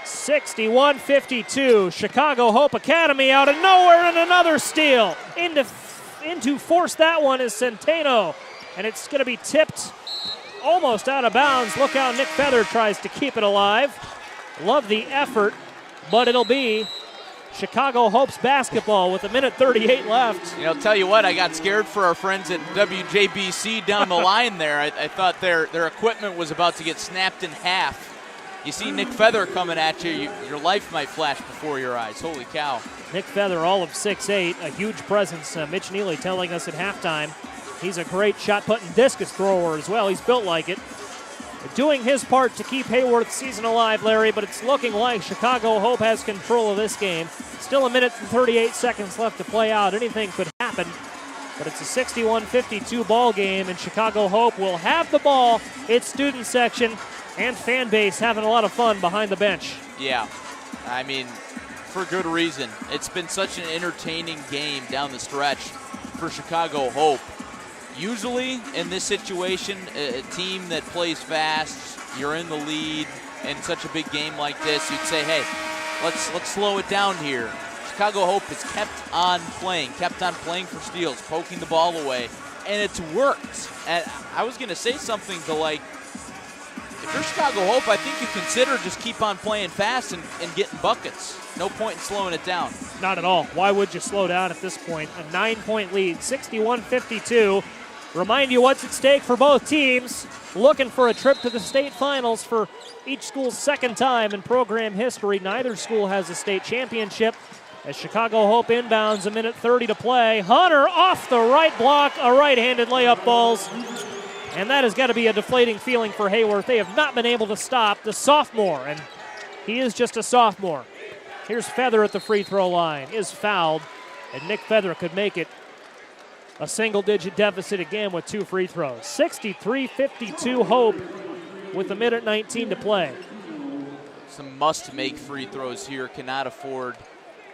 61-52. Chicago Hope Academy out of nowhere, and another steal. Into force that one is Centeno, and it's going to be tipped almost out of bounds. Look how Nick Feather tries to keep it alive. Love the effort, but it'll be Chicago Hope's basketball with 1:38 left. You know, tell you what, I got scared for our friends at WJBC down the line there. I thought their equipment was about to get snapped in half. You see Nick Feather coming at you, your life might flash before your eyes. Holy cow. Nick Feather, all of 6'8", a huge presence. Mitch Neely telling us at halftime he's a great shot-put and discus thrower as well. He's built like it. Doing his part to keep Heyworth's season alive, Larry, but it's looking like Chicago Hope has control of this game. Still 1:38 left to play out. Anything could happen, but it's a 61-52 ball game, and Chicago Hope will have the ball. Its student section and fan base having a lot of fun behind the bench. Yeah, I mean, for good reason. It's been such an entertaining game down the stretch for Chicago Hope. Usually in this situation, a team that plays fast, you're in the lead, in such a big game like this, you'd say, hey, let's slow it down here. Chicago Hope has kept on playing for steals, poking the ball away, and it's worked. And I was going to say something to, like, if you're Chicago Hope, I think you consider just keep on playing fast and getting buckets. No point in slowing it down. Not at all. Why would you slow down at this point? A 9-point lead, 61-52. Remind you what's at stake for both teams. Looking for a trip to the state finals for each school's second time in program history. Neither school has a state championship. As Chicago Hope inbounds, 1:30 to play. Hunter off the right block, a right-handed layup falls. And that has got to be a deflating feeling for Heyworth. They have not been able to stop the sophomore, and he is just a sophomore. Here's Feather at the free throw line, is fouled, and Nick Feather could make it a single-digit deficit again with 2 free throws. 63-52 Hope with 1:19 to play. Some must-make free throws here. Cannot afford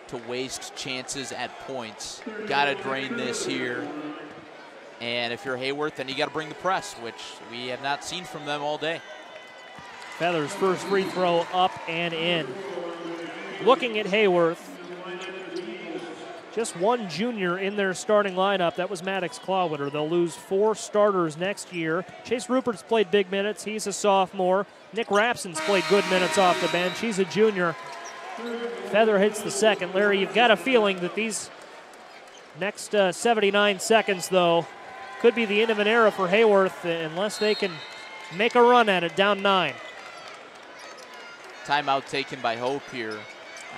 to waste chances at points. Got to drain this here. And if you're Heyworth, then you got to bring the press, which we have not seen from them all day. Feather's first free throw up and in. Looking at Heyworth, just one junior in their starting lineup. That was Maddox Clawwitter. They'll lose 4 starters next year. Chase Rupert's played big minutes. He's a sophomore. Nick Rapson's played good minutes off the bench. He's a junior. Feather hits the second. Larry, you've got a feeling that these next 79 seconds, though, could be the end of an era for Heyworth unless they can make a run at it, down 9. Timeout taken by Hope here.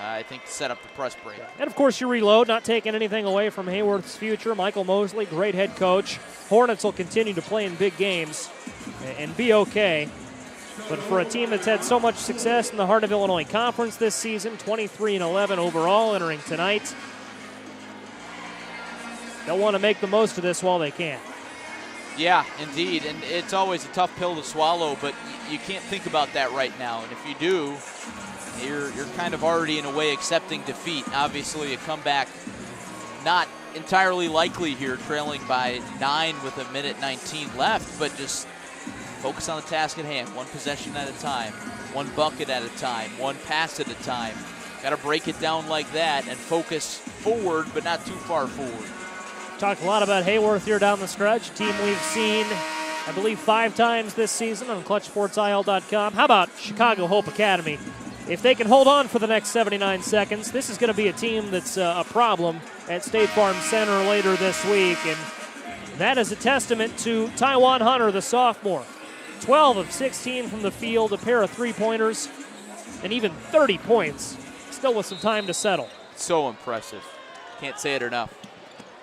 I think to set up the press break. And, of course, you reload, not taking anything away from Heyworth's future. Michael Mosley, great head coach. Hornets will continue to play in big games and be okay. But for a team that's had so much success in the Heart of Illinois Conference this season, 23-11 overall entering tonight, they'll want to make the most of this while they can. Yeah, indeed, and it's always a tough pill to swallow, but you can't think about that right now. And if you do, you're kind of already in a way accepting defeat. Obviously, a comeback not entirely likely here, trailing by 9 with 1:19 left, but just focus on the task at hand, one possession at a time, one bucket at a time, one pass at a time. Got to break it down like that and focus forward, but not too far forward. Talked a lot about Heyworth here down the stretch, a team we've seen, I believe, 5 times this season on ClutchSportsIL.com. How about Chicago Hope Academy? If they can hold on for the next 79 seconds, this is going to be a team that's a problem at State Farm Center later this week, and that is a testament to Taiwan Hunter, the sophomore. 12 of 16 from the field, a pair of three-pointers, and even 30 points, still with some time to settle. So impressive. Can't say it enough.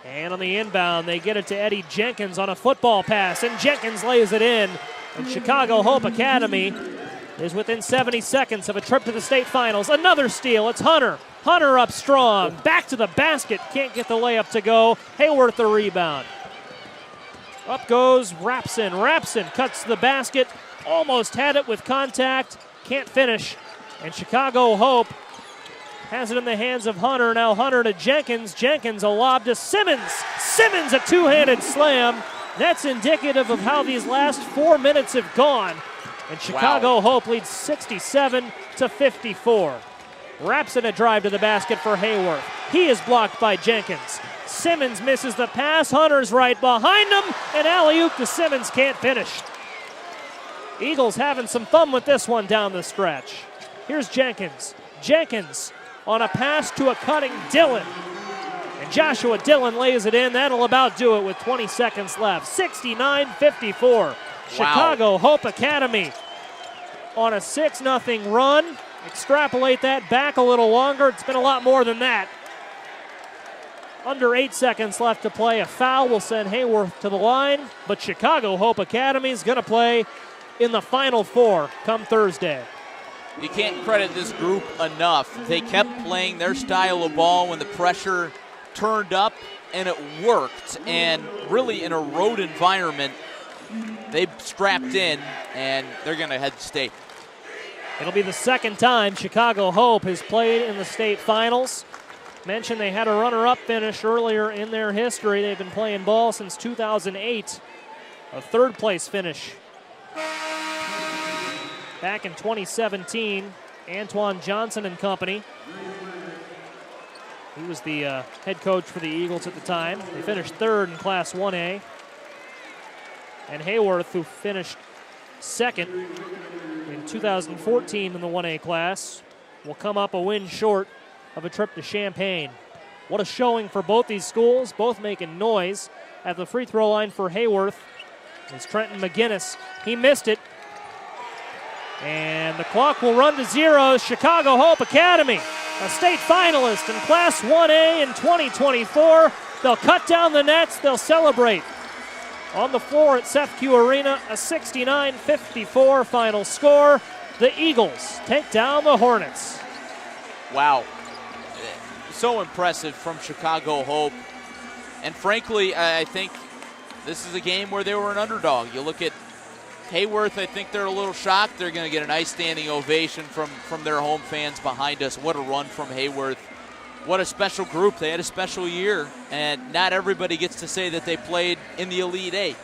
And on the inbound, they get it to Eddie Jenkins on a football pass, and Jenkins lays it in. And Chicago Hope Academy is within 70 seconds of a trip to the state finals. Another steal. It's Hunter. Hunter up strong. Back to the basket. Can't get the layup to go. Heyworth the rebound. Up goes Rapson. Rapson cuts to the basket. Almost had it with contact. Can't finish. And Chicago Hope has it in the hands of Hunter. Now Hunter to Jenkins. Jenkins a lob to Simmons. Simmons a two-handed slam. That's indicative of how these last 4 minutes have gone. And Chicago Hope leads 67-54. Rapson a drive to the basket for Heyworth. He is blocked by Jenkins. Simmons misses the pass. Hunter's right behind him. And alley-oop to Simmons, can't finish. Eagles having some fun with this one down the stretch. Here's Jenkins. Jenkins on a pass to a cutting Dillon. And Joshua Dillon lays it in. That'll about do it with 20 seconds left. 69-54. Chicago Hope Academy on a 6-0 run. Extrapolate that back a little longer. It's been a lot more than that. Under 8 seconds left to play. A foul will send Heyworth to the line, but Chicago Hope Academy is going to play in the Final Four come Thursday. You can't credit this group enough. They kept playing their style of ball when the pressure turned up, and it worked. And really in a road environment, they strapped in, and they're going to head to state. It'll be the second time Chicago Hope has played in the state finals. Mentioned they had a runner-up finish earlier in their history. They've been playing ball since 2008. A third-place finish back in 2017. Antoine Johnson and company. He was the head coach for the Eagles at the time. They finished third in Class 1A. And Heyworth, who finished second in 2014 in the 1A class, will come up a win short of a trip to Champaign. What a showing for both these schools, both making noise. At the free throw line for Heyworth is Trenton McGinnis. He missed it. And the clock will run to 0. Chicago Hope Academy, a state finalist in Class 1A in 2024. They'll cut down the nets. They'll celebrate. On the floor at Sefq Arena, a 69-54 final score. The Eagles take down the Hornets. Wow. So impressive from Chicago Hope. And frankly, I think this is a game where they were an underdog. You look at Heyworth, I think they're a little shocked. They're going to get a nice standing ovation from their home fans behind us. What a run from Heyworth. What a special group. They had a special year, and not everybody gets to say that they played in the Elite Eight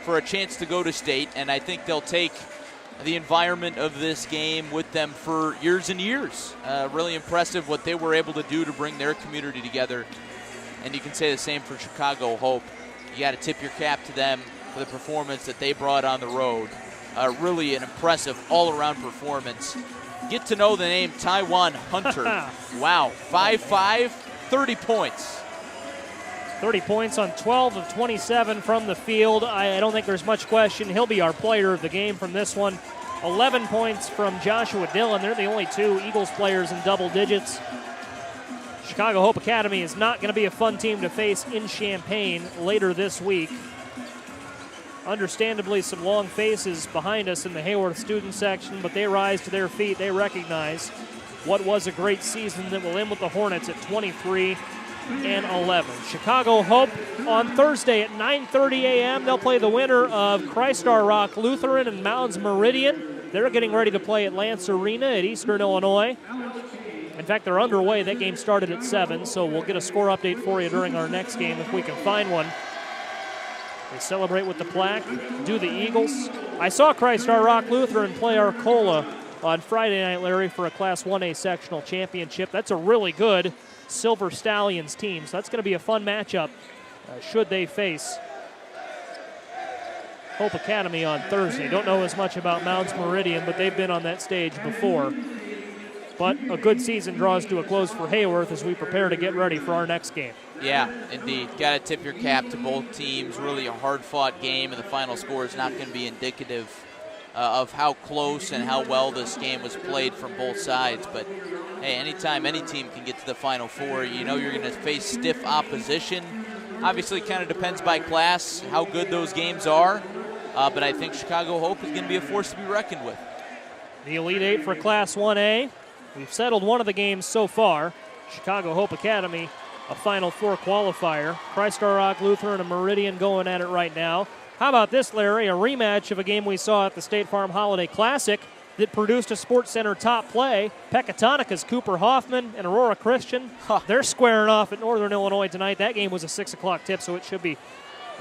for a chance to go to state, and I think they'll take the environment of this game with them for years and years. Really impressive what they were able to do to bring their community together, and you can say the same for Chicago Hope. You got to tip your cap to them for the performance that they brought on the road. Really an impressive all-around performance. Get to know the name Taiwan Hunter. Wow, 5'5", 30 points. 30 points on 12 of 27 from the field. I don't think there's much question. He'll be our player of the game from this one. 11 points from Joshua Dillon. They're the only two Eagles players in double digits. Chicago Hope Academy is not going to be a fun team to face in Champaign later this week. Understandably, some long faces behind us in the Heyworth student section, but they rise to their feet. They recognize what was a great season that will end with the Hornets at 23-11. Chicago Hope on Thursday at 9:30 a.m. They'll play the winner of Christ Our Rock Lutheran and Mounds Meridian. They're getting ready to play at Lance Arena at Eastern Illinois. In fact, they're underway. That game started at 7, so we'll get a score update for you during our next game if we can find one. They celebrate with the plaque, do the Eagles. I saw Christ Our Rock Lutheran play Arcola on Friday night, Larry, for a Class 1A sectional championship. That's a really good Silver Stallions team. So that's going to be a fun matchup should they face Hope Academy on Thursday. Don't know as much about Mounds Meridian, but they've been on that stage before. But a good season draws to a close for Heyworth as we prepare to get ready for our next game. Yeah, indeed. Got to tip your cap to both teams. Really a hard-fought game, and the final score is not going to be indicative of how close and how well this game was played from both sides. But, hey, anytime any team can get to the Final Four, you know you're going to face stiff opposition. Obviously, kind of depends by class how good those games are. But I think Chicago Hope is going to be a force to be reckoned with. The Elite Eight for Class 1A. We've settled one of the games so far. Chicago Hope Academy, a Final Four qualifier. Christ Our Rock Lutheran and Meridian going at it right now. How about this, Larry? A rematch of a game we saw at the State Farm Holiday Classic that produced a Sports Center top play. Pecatonica's Cooper Hoffman and Aurora Christian. They're squaring off at Northern Illinois tonight. That game was a 6 o'clock tip, so it should be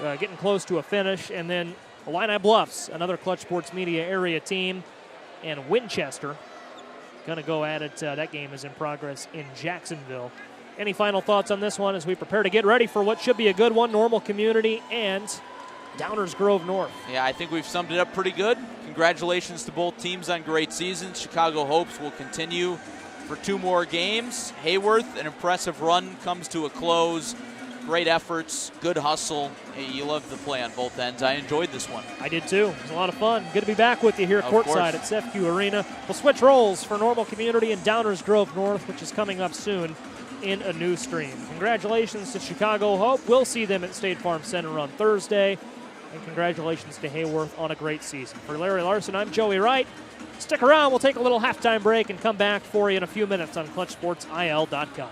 getting close to a finish. And then Illini Bluffs, another Clutch Sports Media area team, and Winchester going to go at it. That game is in progress in Jacksonville. Any final thoughts on this one as we prepare to get ready for what should be a good one, Normal Community and Downers Grove North? Yeah, I think we've summed it up pretty good. Congratulations to both teams on great seasons. Chicago Hopes will continue for 2 more games. Heyworth, an impressive run comes to a close. Great efforts, good hustle. Hey, you love the play on both ends. I enjoyed this one. I did too. It was a lot of fun. Good to be back with you here courtside at CEFCU Arena. We'll switch roles for Normal Community and Downers Grove North, which is coming up soon in a new stream. Congratulations to Chicago Hope. We'll see them at State Farm Center on Thursday. And congratulations to Heyworth on a great season. For Larry Larson, I'm Joey Wright. Stick around. We'll take a little halftime break and come back for you in a few minutes on ClutchSportsIL.com.